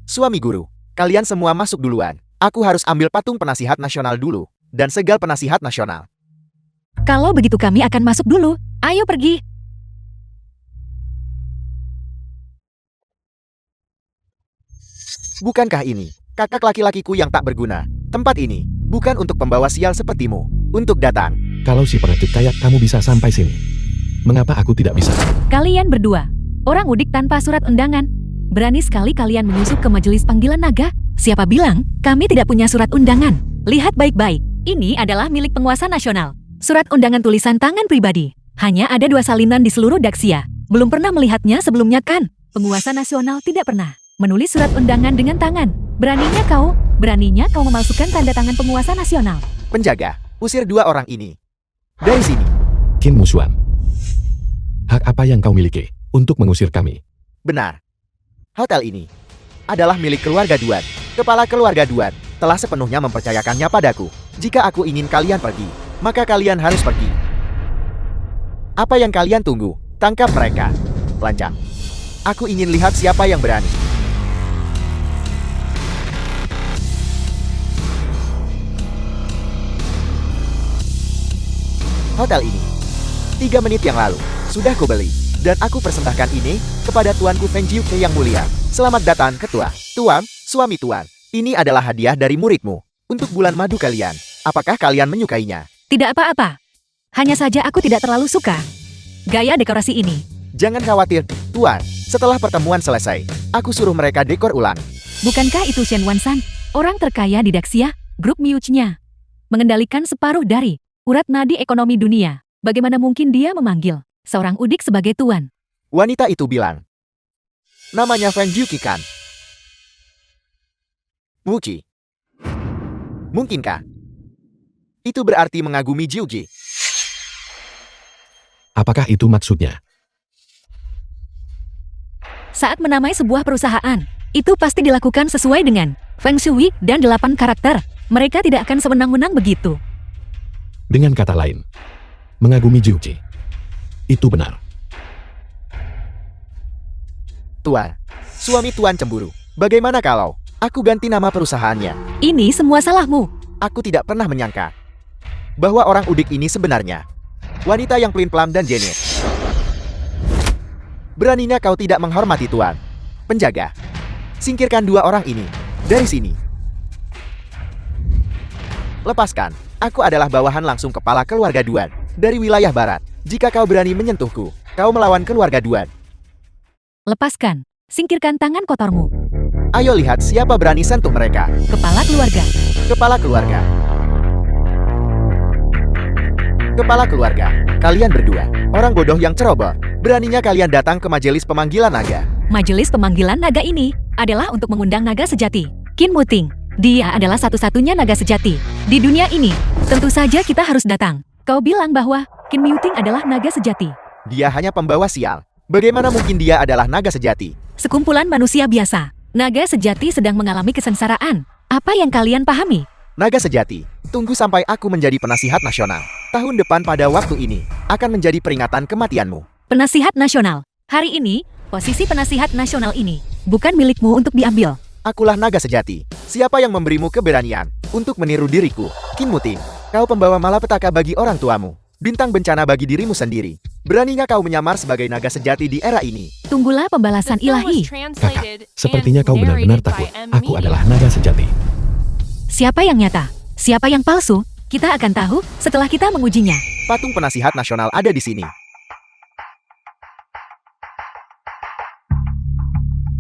suami guru, kalian semua masuk duluan. Aku harus ambil patung penasihat nasional dulu, dan segal penasihat nasional. Kalau begitu kami akan masuk dulu. Ayo pergi. Bukankah ini kakak laki-lakiku yang tak berguna? Tempat ini bukan untuk pembawa sial sepertimu. Untuk datang. Kalau si pengecut kayak kamu bisa sampai sini, mengapa aku tidak bisa? Kalian berdua, orang udik tanpa surat undangan. Berani sekali kalian menyusup ke majelis panggilan naga? Siapa bilang kami tidak punya surat undangan? Lihat baik-baik. Ini adalah milik penguasa nasional. Surat undangan tulisan tangan pribadi. Hanya ada 2 salinan di seluruh Daxia. Belum pernah melihatnya sebelumnya kan? Penguasa nasional tidak pernah menulis surat undangan dengan tangan. Beraninya kau memalsukan tanda tangan penguasa nasional. Penjaga, usir 2 orang ini dari sini. Qin Musuan, hak apa yang kau miliki untuk mengusir kami? Benar. Hotel ini adalah milik keluarga Duan. Kepala keluarga Duan telah sepenuhnya mempercayakannya padaku. Jika aku ingin kalian pergi, maka kalian harus pergi. Apa yang kalian tunggu? Tangkap mereka. Lancang. Aku ingin lihat siapa yang berani. Hotel ini 3 menit yang lalu sudah kubeli, dan aku persembahkan ini kepada tuanku Feng Jiuke yang mulia. Selamat datang ketua. Tuan, suami tuan, ini adalah hadiah dari muridmu untuk bulan madu kalian. Apakah kalian menyukainya? Tidak apa-apa. Hanya saja aku tidak terlalu suka gaya dekorasi ini. Jangan khawatir, tuan. Setelah pertemuan selesai, aku suruh mereka dekor ulang. Bukankah itu Shen Wansan, orang terkaya di Daxia, grup Miuch-nya, mengendalikan separuh dari urat nadi ekonomi dunia? Bagaimana mungkin dia memanggil seorang udik sebagai tuan? Wanita itu bilang, namanya Feng Jiuki kan? Wuji. Mungkinkah itu berarti mengagumi Jiuji? Apakah itu maksudnya? Saat menamai sebuah perusahaan, itu pasti dilakukan sesuai dengan Feng Shui dan 8 karakter. Mereka tidak akan sewenang-wenang begitu. Dengan kata lain, mengagumi Jiuji. Itu benar. Tuan, suami tuan cemburu. Bagaimana kalau aku ganti nama perusahaannya? Ini semua salahmu. Aku tidak pernah menyangka bahwa orang udik ini sebenarnya wanita yang pelin-pelan dan jenit. Beraninya kau tidak menghormati tuan. Penjaga, singkirkan 2 orang ini dari sini. Lepaskan. Aku adalah bawahan langsung kepala keluarga Duan dari wilayah barat. Jika kau berani menyentuhku, kau melawan keluarga Duan. Lepaskan. Singkirkan tangan kotormu. Ayo lihat siapa berani sentuh mereka. Kepala keluarga. Kepala keluarga. Kepala keluarga. Kalian berdua, orang bodoh yang ceroboh. Beraninya kalian datang ke majelis pemanggilan naga. Majelis pemanggilan naga ini adalah untuk mengundang naga sejati. Qin Muting. Dia adalah satu-satunya naga sejati Di dunia ini, tentu saja kita harus datang. Kau bilang bahwa Qin Miuting adalah naga sejati. Dia hanya pembawa sial. Bagaimana mungkin dia adalah naga sejati? Sekumpulan manusia biasa. Naga sejati sedang mengalami kesengsaraan. Apa yang kalian pahami? Naga sejati, tunggu sampai aku menjadi penasihat nasional. Tahun depan pada waktu ini, akan menjadi peringatan kematianmu. Penasihat nasional. Hari ini, posisi penasihat nasional ini bukan milikmu untuk diambil. Akulah naga sejati. Siapa yang memberimu keberanian untuk meniru diriku? Qin Muting, kau pembawa malapetaka bagi orang tuamu. Bintang bencana bagi dirimu sendiri. Beraninya kau menyamar sebagai naga sejati di era ini? Tunggulah pembalasan The film was ilahi. translated Kakak, sepertinya and kau benar-benar narrated by takut. M. Aku Mee. adalah naga sejati. Siapa yang nyata? Siapa yang palsu? Kita akan tahu setelah kita mengujinya. Patung penasihat nasional ada di sini.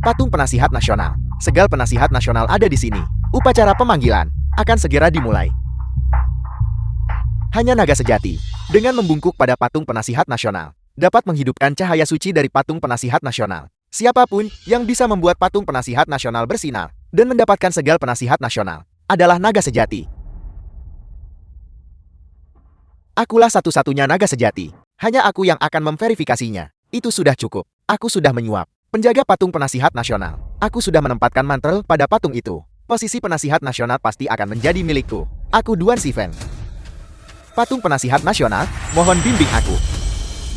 Patung penasihat nasional. Segal penasihat nasional ada di sini. Upacara pemanggilan akan segera dimulai. Hanya naga sejati, dengan membungkuk pada patung penasihat nasional, dapat menghidupkan cahaya suci dari patung penasihat nasional. Siapapun yang bisa membuat patung penasihat nasional bersinar dan mendapatkan segal penasihat nasional adalah naga sejati. Akulah satu-satunya naga sejati. Hanya aku yang akan memverifikasinya. Itu sudah cukup. Aku sudah menyuap. Penjaga patung penasihat nasional. Aku sudah menempatkan mantel pada patung itu. Posisi penasihat nasional pasti akan menjadi milikku. Aku Duan Sifen. Patung penasihat nasional, mohon bimbing aku.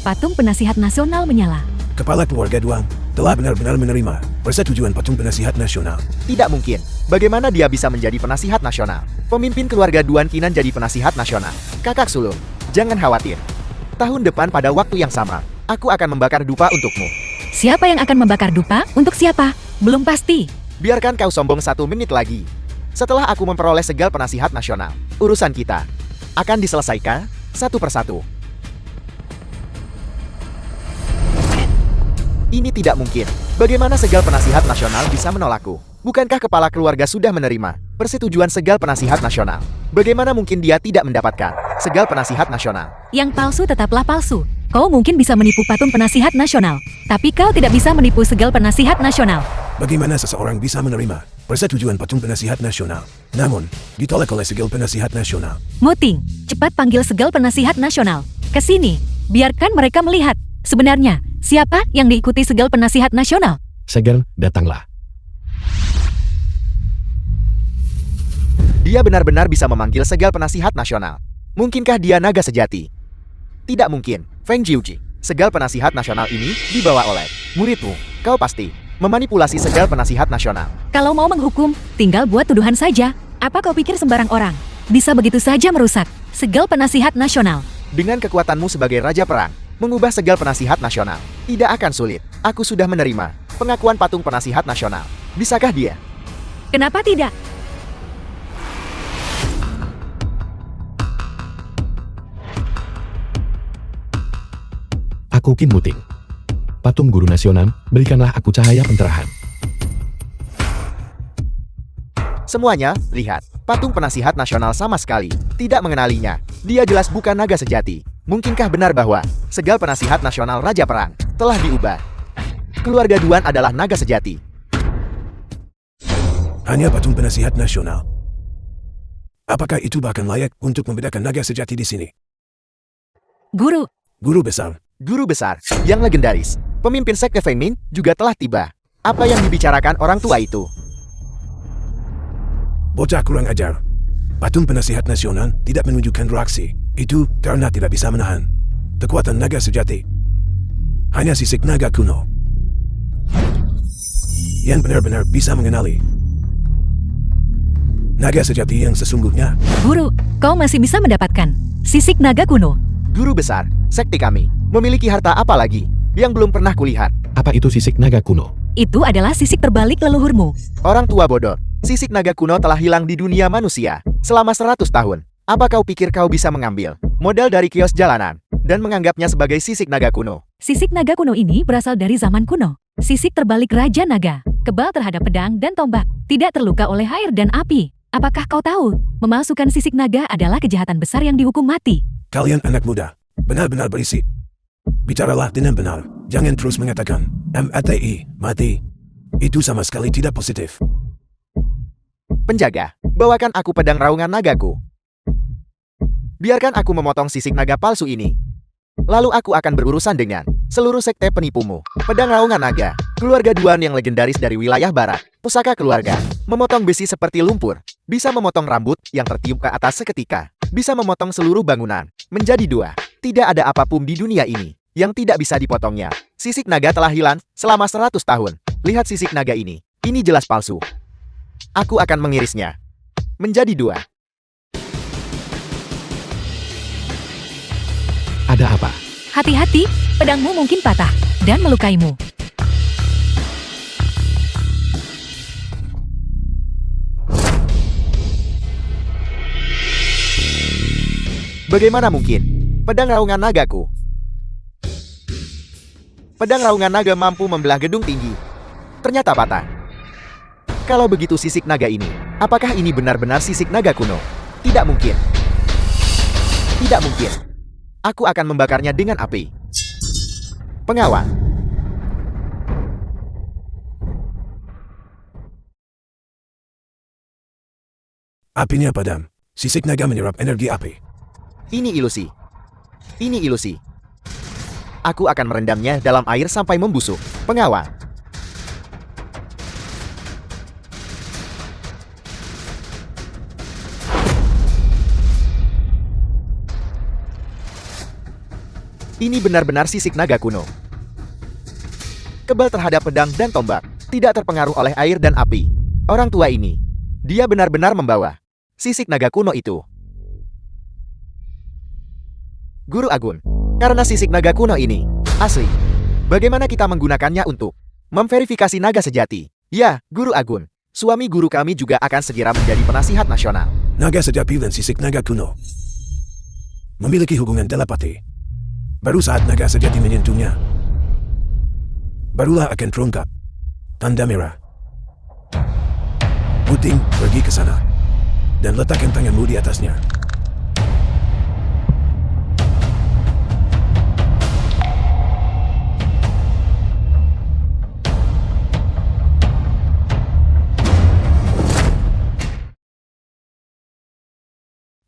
Patung penasihat nasional menyala. Kepala keluarga Duan telah benar-benar menerima persetujuan patung penasihat nasional. Tidak mungkin. Bagaimana dia bisa menjadi penasihat nasional? Pemimpin keluarga Duan Qinan jadi penasihat nasional. Kakak sulung, jangan khawatir. Tahun depan pada waktu yang sama, aku akan membakar dupa untukmu. Siapa yang akan membakar dupa? Untuk siapa? Belum pasti. Biarkan kau sombong 1 menit lagi. Setelah aku memperoleh segal penasihat nasional, urusan kita akan diselesaikan satu persatu. Ini tidak mungkin. Bagaimana segal penasihat nasional bisa menolakku? Bukankah kepala keluarga sudah menerima persetujuan segal penasihat nasional? Bagaimana mungkin dia tidak mendapatkan segal penasihat nasional? Yang palsu tetaplah palsu. Kau mungkin bisa menipu patung penasihat nasional, tapi kau tidak bisa menipu segal penasihat nasional. Bagaimana seseorang bisa menerima persetujuan patung penasihat nasional, namun ditolak oleh segal penasihat nasional? Muting, cepat panggil segal penasihat nasional. Ke sini, biarkan mereka melihat. Sebenarnya, siapa yang diikuti segal penasihat nasional? Segal, datanglah. Dia benar-benar bisa memanggil segal penasihat nasional. Mungkinkah dia naga sejati? Tidak mungkin. Feng Jiuji, segal penasihat nasional ini dibawa oleh muridmu. Kau pasti memanipulasi segal penasihat nasional. Kalau mau menghukum, tinggal buat tuduhan saja. Apa kau pikir sembarang orang bisa begitu saja merusak segal penasihat nasional? Dengan kekuatanmu sebagai Raja Perang, mengubah segal penasihat nasional tidak akan sulit. Aku sudah menerima pengakuan patung penasihat nasional. Bisakah dia? Kenapa tidak? Aku Qin Muting. Patung guru nasional, berikanlah aku cahaya pencerahan. Semuanya, lihat. Patung penasihat nasional sama sekali tidak mengenalinya. Dia jelas bukan naga sejati. Mungkinkah benar bahwa segal penasihat nasional Raja Perang telah diubah? Keluarga Duan adalah naga sejati. Hanya patung penasihat nasional. Apakah itu bahkan layak untuk membedakan naga sejati di sini? Guru, Guru besar, Guru besar yang legendaris, pemimpin sekte Feng Min juga telah tiba. Apa yang dibicarakan orang tua itu? bocah kurang ajar. Patung penasihat nasional tidak menunjukkan reaksi. Itu karena tidak bisa menahan kekuatan naga sejati. Hanya sisik naga kuno yang benar-benar bisa mengenali naga sejati yang sesungguhnya. guru, kau masih bisa mendapatkan sisik naga kuno. Guru besar, sekte kami memiliki harta apa lagi yang belum pernah kulihat? Apa itu sisik naga kuno? Itu adalah sisik terbalik leluhurmu. Orang tua bodoh, sisik naga kuno telah hilang di dunia manusia selama 100 tahun. Apa kau pikir kau bisa mengambil modal dari kios jalanan dan menganggapnya sebagai sisik naga kuno? Sisik naga kuno ini berasal dari zaman kuno. Sisik terbalik Raja Naga, kebal terhadap pedang dan tombak, tidak terluka oleh air dan api. Apakah kau tahu, memalsukan sisik naga adalah kejahatan besar yang dihukum mati? Kalian anak muda, benar-benar berisik. Bicaralah dengan benar. Jangan terus mengatakan MATI, mati. Itu sama sekali tidak positif. Penjaga, bawakan aku pedang raungan nagaku. Biarkan aku memotong sisik naga palsu ini. Lalu aku akan berurusan dengan seluruh sekte penipumu. Pedang Raungan Naga, keluarga Duan yang legendaris dari wilayah barat. Pusaka keluarga, memotong besi seperti lumpur. Bisa memotong rambut yang tertiup ke atas seketika. Bisa memotong seluruh bangunan menjadi dua. Tidak ada apapun di dunia ini yang tidak bisa dipotongnya. Sisik naga telah hilang selama 100 tahun. Lihat sisik naga ini jelas palsu. Aku akan mengirisnya menjadi dua. Ada apa? Hati-hati, pedangmu mungkin patah dan melukaimu. Bagaimana mungkin? Pedang Raungan Nagaku. Pedang Raungan Naga mampu membelah gedung tinggi. Ternyata patah. Kalau begitu sisik naga ini, apakah ini benar-benar sisik naga kuno? Tidak mungkin. Tidak mungkin. Aku akan membakarnya dengan api. Pengawal. Apinya padam. Sisik naga menyerap energi api. Ini ilusi. Ini ilusi. Aku akan merendamnya dalam air sampai membusuk. Pengawal. Ini benar-benar sisik naga kuno. Kebal terhadap pedang dan tombak, tidak terpengaruh oleh air dan api. Orang tua ini, dia benar-benar membawa sisik naga kuno itu. Guru Agun, karena sisik naga kuno ini asli, bagaimana kita menggunakannya untuk memverifikasi naga sejati? Ya, Guru Agun, suami guru kami juga akan segera menjadi penasihat nasional. Naga sejati dan sisik naga kuno memiliki hubungan telepati. Baru saat naga sejati menyentuhnya, barulah akan terungkap tanda merah. Puting, pergi ke sana dan letakkan tanganmu di atasnya.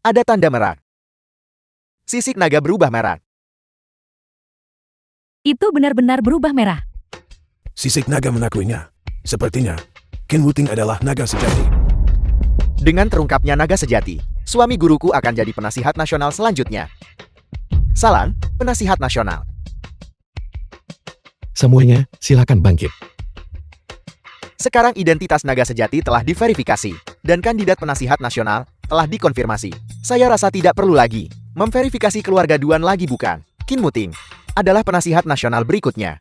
Ada tanda merah. Sisik naga berubah merah. Itu benar-benar berubah merah. Sisik naga mengakuinya. Sepertinya, Qin Wuting adalah naga sejati. Dengan terungkapnya naga sejati, suami guruku akan jadi penasihat nasional selanjutnya. Salam, penasihat nasional. Semuanya, silakan bangkit. Sekarang identitas naga sejati telah diverifikasi, dan kandidat penasihat nasional telah dikonfirmasi. Saya rasa tidak perlu lagi memverifikasi keluarga Duan lagi, bukan? Qin Wuting adalah penasihat nasional berikutnya.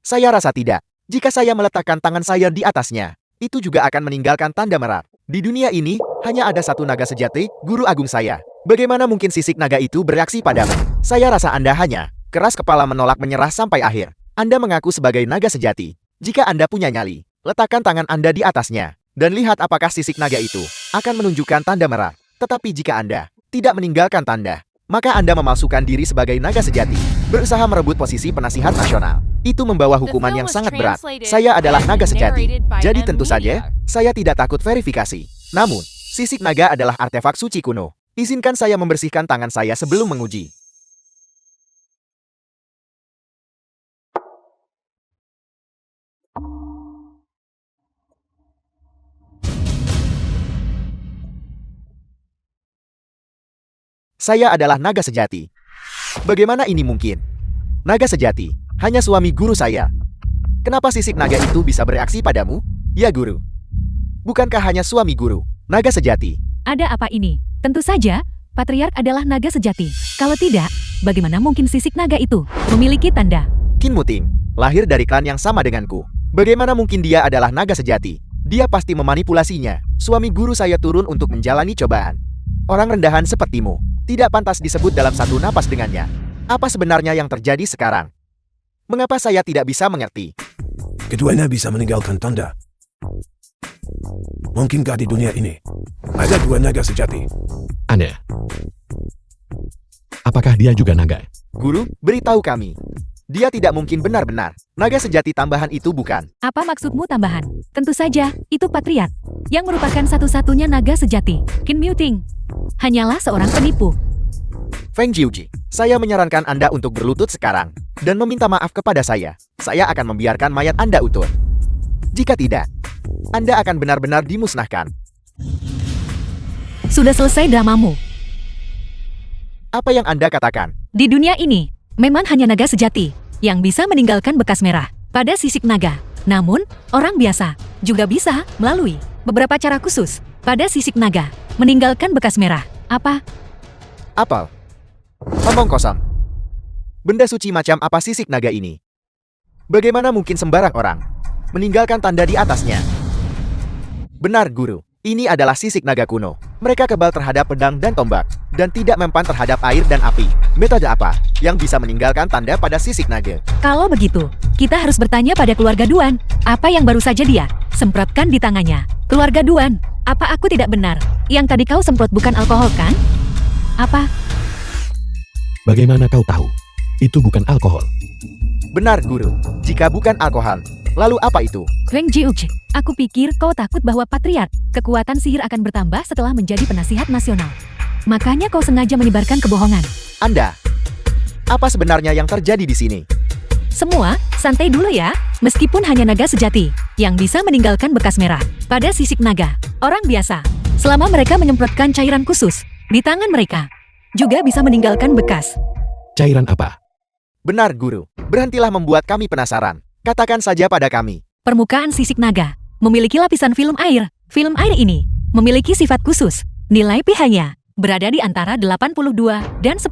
Saya rasa tidak. Jika saya meletakkan tangan saya di atasnya, itu juga akan meninggalkan tanda merah. Di dunia ini, hanya ada satu naga sejati, Guru Agung saya. Bagaimana mungkin sisik naga itu bereaksi padamu? Saya rasa Anda hanya keras kepala menolak menyerah sampai akhir. Anda mengaku sebagai naga sejati. Jika Anda punya nyali, letakkan tangan Anda di atasnya, dan lihat apakah sisik naga itu akan menunjukkan tanda merah. Tetapi jika Anda tidak meninggalkan tanda, maka Anda memalsukan diri sebagai naga sejati, berusaha merebut posisi penasihat nasional. Itu membawa hukuman yang sangat berat. Saya adalah naga sejati, jadi tentu saja, saya tidak takut verifikasi. Namun, sisik naga adalah artefak suci kuno. Izinkan saya membersihkan tangan saya sebelum menguji. Saya adalah naga sejati. Bagaimana ini mungkin? Naga sejati, hanya suami guru saya. Kenapa sisik naga itu bisa bereaksi padamu? Ya guru. Bukankah hanya suami guru, naga sejati? Ada apa ini? Tentu saja, Patriark adalah naga sejati. Kalau tidak, bagaimana mungkin sisik naga itu memiliki tanda? Qin Wuting, lahir dari klan yang sama denganku. Bagaimana mungkin dia adalah naga sejati? Dia pasti memanipulasinya. Suami guru saya turun untuk menjalani cobaan. Orang rendahan sepertimu tidak pantas disebut dalam satu napas dengannya. Apa sebenarnya yang terjadi sekarang? Mengapa saya tidak bisa mengerti? Keduanya bisa meninggalkan tanda. Mungkinkah di dunia ini ada dua naga sejati? Aneh. Apakah dia juga naga? Guru, beritahu kami. Dia tidak mungkin benar-benar naga sejati tambahan itu, bukan? Apa maksudmu tambahan? Tentu saja, itu Patriark, yang merupakan satu-satunya naga sejati, Qin Wuting. hanyalah seorang penipu. Feng Jiuji, saya menyarankan Anda untuk berlutut sekarang dan meminta maaf kepada saya. Saya akan membiarkan mayat Anda utuh. Jika tidak, Anda akan benar-benar dimusnahkan. Sudah selesai dramamu. Apa yang Anda katakan? Di dunia ini, memang hanya naga sejati yang bisa meninggalkan bekas merah pada sisik naga. Namun, orang biasa juga bisa melalui beberapa cara khusus pada sisik naga meninggalkan bekas merah. Apa? Apel. Omong kosong. Benda suci macam apa sisik naga ini? Bagaimana mungkin sembarang orang meninggalkan tanda di atasnya? Benar, Guru. Ini adalah sisik naga kuno. Mereka kebal terhadap pedang dan tombak, dan tidak mempan terhadap air dan api. Metode apa yang bisa meninggalkan tanda pada sisik naga? Kalau begitu, kita harus bertanya pada keluarga Duan. Apa yang baru saja dia semprotkan di tangannya? Keluarga Duan, apa aku tidak benar? Yang tadi kau semprot bukan alkohol, kan? Apa? Bagaimana kau tahu? Itu bukan alkohol. Benar, Guru. Jika bukan alkohol, lalu apa itu? Feng Jiuji, aku pikir kau takut bahwa Patriark, kekuatan sihir akan bertambah setelah menjadi penasihat nasional. Makanya kau sengaja menyebarkan kebohongan. Anda, apa sebenarnya yang terjadi di sini? Semua, santai dulu ya. Meskipun hanya naga sejati yang bisa meninggalkan bekas merah pada sisik naga, orang biasa, selama mereka menyemprotkan cairan khusus di tangan mereka, juga bisa meninggalkan bekas. Cairan apa? Benar, Guru. Berhentilah membuat kami penasaran. Katakan saja pada kami. Permukaan sisik naga memiliki lapisan film air. Film air ini memiliki sifat khusus. Nilai pH-nya berada di antara 82 dan 10.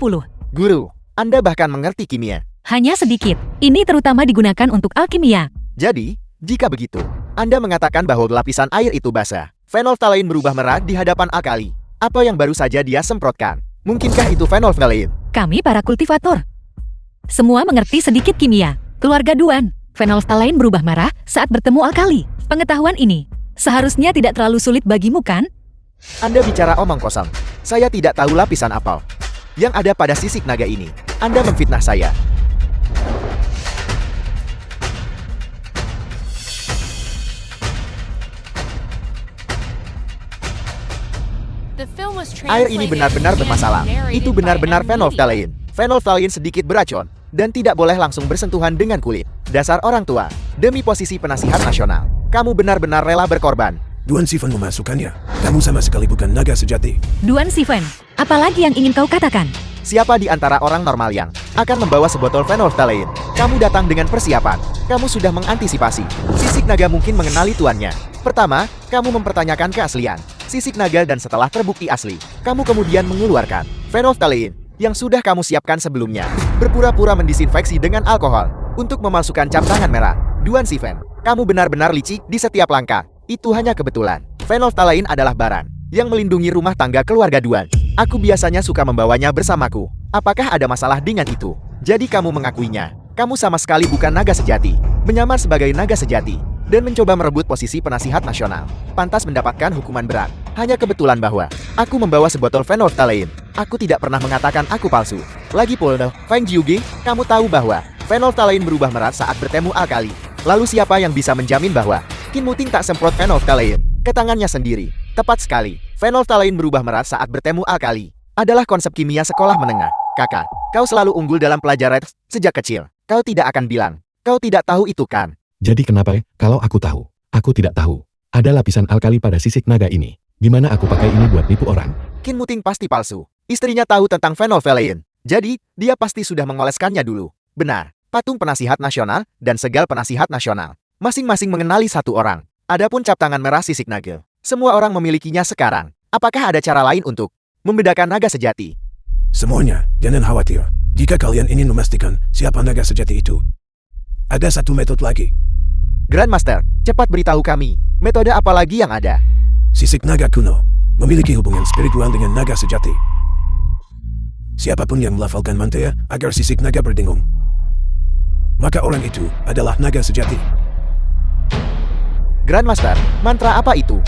Guru, Anda bahkan mengerti kimia. Hanya sedikit. Ini terutama digunakan untuk alkimia. Jadi, jika begitu, Anda mengatakan bahwa lapisan air itu basah. Phenolphthalein berubah merah di hadapan alkali. Apa yang baru saja dia semprotkan? Mungkinkah itu phenolphthalein? Kami para kultivator semua mengerti sedikit kimia. Keluarga Duan, phenolphthalein berubah merah saat bertemu alkali. Pengetahuan ini seharusnya tidak terlalu sulit bagimu, kan? Anda bicara omong kosong. Saya tidak tahu lapisan apa yang ada pada sisik naga ini. Anda memfitnah saya. The film was Air ini translated benar-benar and bermasalah. narrated Itu by benar-benar Amnesia. phenolphthalein. Phenolphthalein sedikit beracun dan tidak boleh langsung bersentuhan dengan kulit. Dasar orang tua, demi posisi penasihat nasional, kamu benar-benar rela berkorban. Duan Sifan memasukkannya. Kamu sama sekali bukan naga sejati. Duan Sifen, apalagi yang ingin kau katakan? Siapa di antara orang normal yang akan membawa sebotol phenolphthalein? Kamu datang dengan persiapan. Kamu sudah mengantisipasi. Sisik naga mungkin mengenali tuannya. Pertama, kamu mempertanyakan keaslian sisik naga dan setelah terbukti asli, kamu kemudian mengeluarkan phenolphthalein yang sudah kamu siapkan sebelumnya. Berpura-pura mendisinfeksi dengan alkohol untuk memasukkan cap tangan merah. Duan Sifen, kamu benar-benar licik di setiap langkah. Itu hanya kebetulan. Phenolphthalein adalah barang yang melindungi rumah tangga keluarga Duan. Aku biasanya suka membawanya bersamaku. Apakah ada masalah dengan itu? Jadi kamu mengakuinya. Kamu sama sekali bukan naga sejati. Menyamar sebagai naga sejati dan mencoba merebut posisi penasihat nasional. Pantas mendapatkan hukuman berat. Hanya kebetulan bahwa aku membawa sebotol phenolphthalein. Aku tidak pernah mengatakan aku palsu. Lagi pula, Feng Jiuge, kamu tahu bahwa phenolphthalein berubah merah saat bertemu alkali. Lalu siapa yang bisa menjamin bahwa Qin Muting tak semprot phenolphthalein ke tangannya sendiri? Tepat sekali. Phenolphthalein berubah merah saat bertemu alkali adalah konsep kimia sekolah menengah. Kakak, kau selalu unggul dalam pelajaran sejak kecil. Kau tidak akan bilang, kau tidak tahu itu kan? Jadi kenapa kalau aku tahu? Aku tidak tahu. Ada lapisan alkali pada sisik naga ini. Gimana aku pakai ini buat nipu orang? Qin Muting pasti palsu. Istrinya tahu tentang phenolphthalein. Jadi, dia pasti sudah mengoleskannya dulu. Benar, patung penasihat nasional dan segal penasihat nasional. Masing-masing mengenali satu orang. Adapun cap tangan merah sisik naga, semua orang memilikinya sekarang. Apakah ada cara lain untuk membedakan naga sejati? Semuanya, jangan khawatir. Jika kalian ingin memastikan siapa naga sejati itu, ada satu metode lagi. Grandmaster, cepat beritahu kami, metode apa lagi yang ada? Sisik naga kuno memiliki hubungan spiritual dengan naga sejati. Siapapun yang melafalkan mantra agar sisik naga berdengung, maka orang itu adalah naga sejati. Grandmaster, mantra apa itu?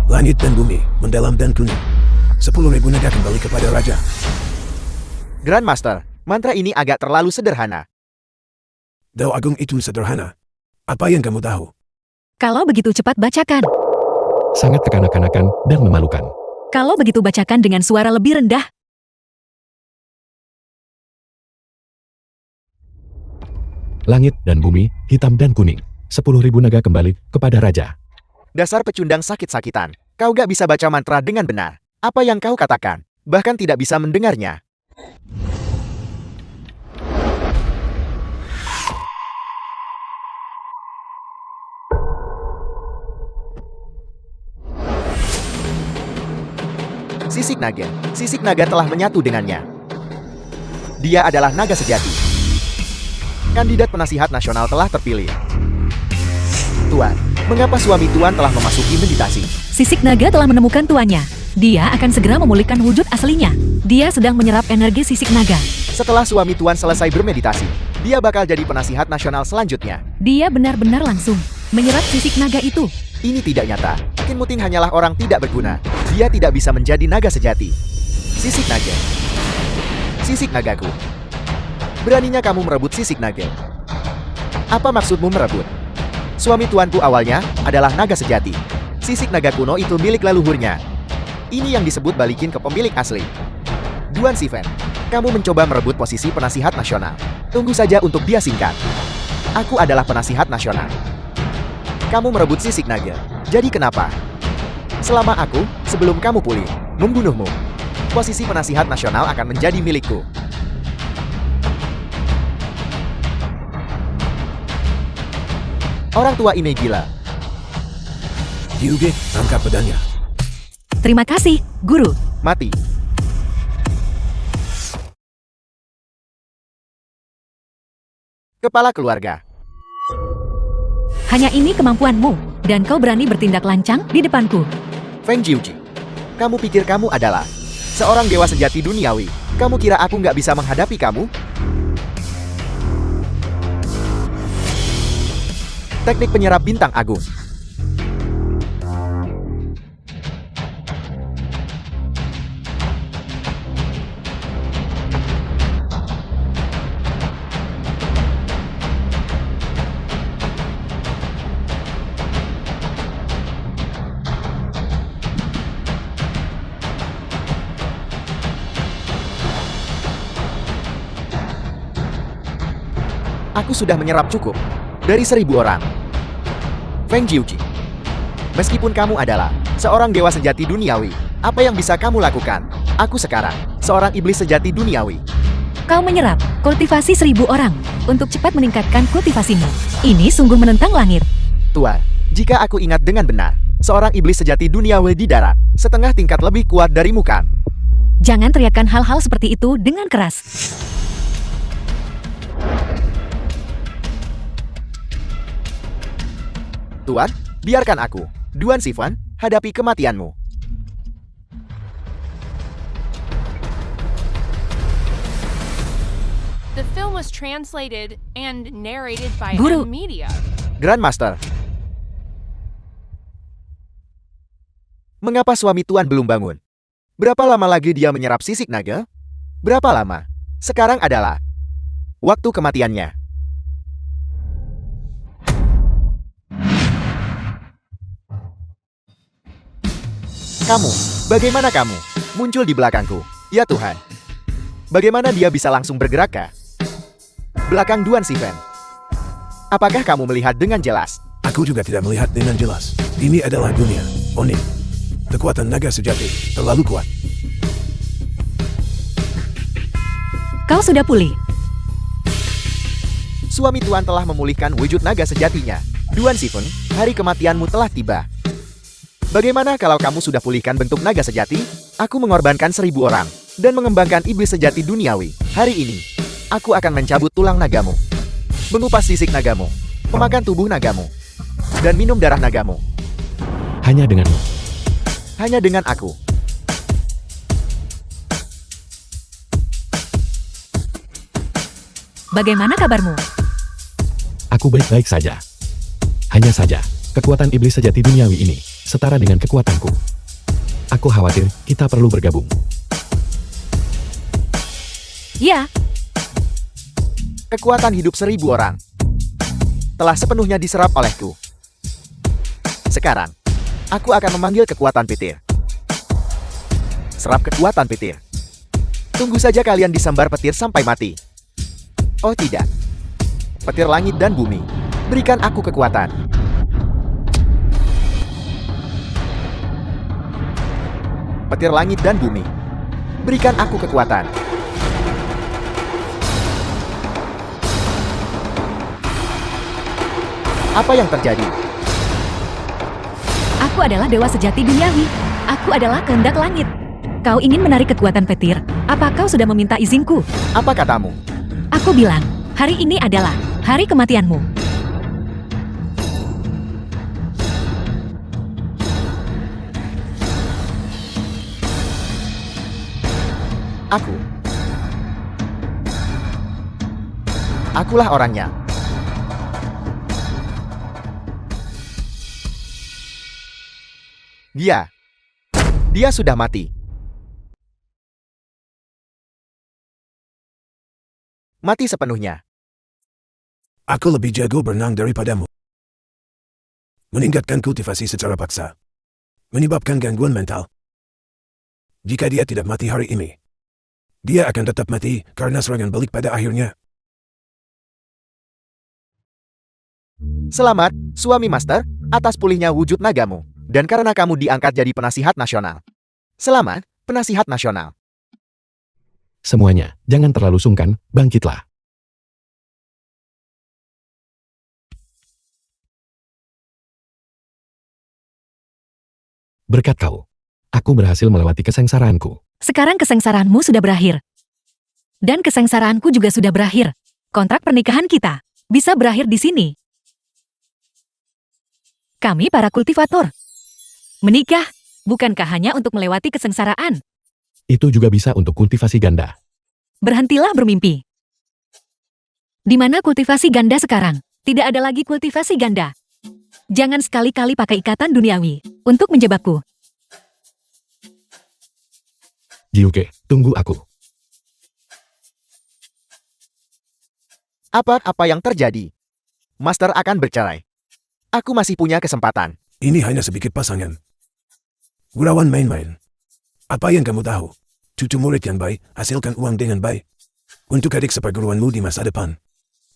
Langit dan bumi, mendalam dan kuning. 10.000 naga kembali kepada raja. Grandmaster, mantra ini agak terlalu sederhana. Dao Agung itu sederhana. Apa yang kamu tahu? Kalau begitu cepat bacakan. Sangat kekanak-kanakan dan memalukan. Kalau begitu bacakan dengan suara lebih rendah. Langit dan bumi, hitam dan kuning. 10.000 naga kembali kepada raja. Dasar pecundang sakit-sakitan. Kau gak bisa baca mantra dengan benar. Apa yang kau katakan, bahkan tidak bisa mendengarnya. Sisik naga telah menyatu dengannya. Dia adalah naga sejati. Kandidat penasihat nasional telah terpilih. Tuan, mengapa suami Tuan telah memasuki meditasi? Sisik naga telah menemukan tuannya. Dia akan segera memulihkan wujud aslinya. Dia sedang menyerap energi sisik naga. Setelah suami Tuan selesai bermeditasi, dia bakal jadi penasihat nasional selanjutnya. Dia benar-benar langsung menyerap sisik naga itu. Ini tidak nyata. Kinmuting hanyalah orang tidak berguna. Dia tidak bisa menjadi naga sejati. Sisik naga. Sisik nagaku. Beraninya kamu merebut sisik naga. Apa maksudmu merebut? Suami tuanku awalnya adalah naga sejati. Sisik naga kuno itu milik leluhurnya. Ini yang disebut balikin ke pemilik asli. Duan Sifen, kamu mencoba merebut posisi penasihat nasional. Tunggu saja untuk dia singkat. Aku adalah penasihat nasional. Kamu merebut sisik naga. Jadi kenapa? Selama aku, sebelum kamu pulih, membunuhmu. Posisi penasihat nasional akan menjadi milikku. Orang tua ini gila. Hyuge, angkat pedangnya. Terima kasih, Guru. Mati. Kepala keluarga. Hanya ini kemampuanmu, dan kau berani bertindak lancang di depanku. Feng Jiuji. Kamu pikir kamu adalah seorang dewa sejati duniawi. Kamu kira aku nggak bisa menghadapi kamu? Teknik penyerap bintang agung. Aku sudah menyerap cukup dari 1.000 orang. Feng Jiuji, meskipun kamu adalah seorang dewa sejati duniawi, apa yang bisa kamu lakukan? Aku sekarang seorang iblis sejati duniawi. Kau menyerap kultivasi 1.000 orang untuk cepat meningkatkan kultivasimu. Ini sungguh menentang langit. Tuan, jika aku ingat dengan benar, seorang iblis sejati duniawi di darat, setengah tingkat lebih kuat darimu kan? Jangan teriakkan hal-hal seperti itu dengan keras. Tuan, biarkan aku, Duan Sifen, hadapi kematianmu. The film was translated and narrated by Guru. Media. Grandmaster. Mengapa suami Tuan belum bangun? Berapa lama lagi dia menyerap sisik naga? Berapa lama? Sekarang adalah waktu kematiannya. Kamu, bagaimana kamu? Muncul di belakangku. Ya Tuhan. Bagaimana dia bisa langsung bergerak kah? Belakang Duan Sifen. Apakah kamu melihat dengan jelas? Aku juga tidak melihat dengan jelas. Ini adalah dunia. Oni. Kekuatan naga sejati terlalu kuat. Kau sudah pulih. Suami Tuan telah memulihkan wujud naga sejatinya. Duan Sifen, hari kematianmu telah tiba. Bagaimana kalau kamu sudah pulihkan bentuk naga sejati? Aku mengorbankan 1.000 orang dan mengembangkan iblis sejati duniawi. Hari ini, aku akan mencabut tulang nagamu, mengupas sisik nagamu, memakan tubuh nagamu, dan minum darah nagamu. Hanya denganmu. Hanya dengan aku. Bagaimana kabarmu? Aku baik-baik saja. Hanya saja, kekuatan iblis sejati duniawi ini setara dengan kekuatanku. Aku khawatir kita perlu bergabung. Ya, Kekuatan hidup 1.000 orang telah sepenuhnya diserap olehku. Sekarang, aku akan memanggil kekuatan petir. Serap kekuatan petir. Tunggu saja kalian disambar petir sampai mati. Oh tidak. Petir langit dan bumi, berikan aku kekuatan. Petir langit dan bumi, berikan aku kekuatan. Apa yang terjadi? Aku adalah dewa sejati duniawi. Aku adalah kehendak langit. Kau ingin menarik kekuatan petir? Apa kau sudah meminta izinku? Apa katamu? Aku bilang, hari ini adalah hari kematianmu. Akulah orangnya. Dia sudah mati. Mati sepenuhnya. Aku lebih jago berenang daripadamu. Meningkatkan kultivasi secara paksa. Menyebabkan gangguan mental. Jika dia tidak mati hari ini, dia akan tetap mati karena serangan balik pada akhirnya. Selamat, suami master, atas pulihnya wujud nagamu. Dan karena kamu diangkat jadi penasihat nasional. Selamat, penasihat nasional. Semuanya, jangan terlalu sungkan, bangkitlah. Berkat kau, aku berhasil melewati kesengsaraanku. Sekarang kesengsaraanmu sudah berakhir. Dan kesengsaraanku juga sudah berakhir. Kontrak pernikahan kita bisa berakhir di sini. Kami para kultivator. Menikah, bukankah hanya untuk melewati kesengsaraan? Itu juga bisa untuk kultivasi ganda. Berhentilah bermimpi. Di mana kultivasi ganda sekarang? Tidak ada lagi kultivasi ganda. Jangan sekali-kali pakai ikatan duniawi untuk menjebakku. Jiuke, tunggu aku. Apa yang terjadi? Master akan bercerai. Aku masih punya kesempatan. Ini hanya sedikit pasangan. Gurawan main-main. Apa yang kamu tahu? Cucu murid yang baik, hasilkan uang dengan baik. Untuk adik seperguruanmu di masa depan.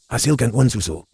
Hasilkan uang susu.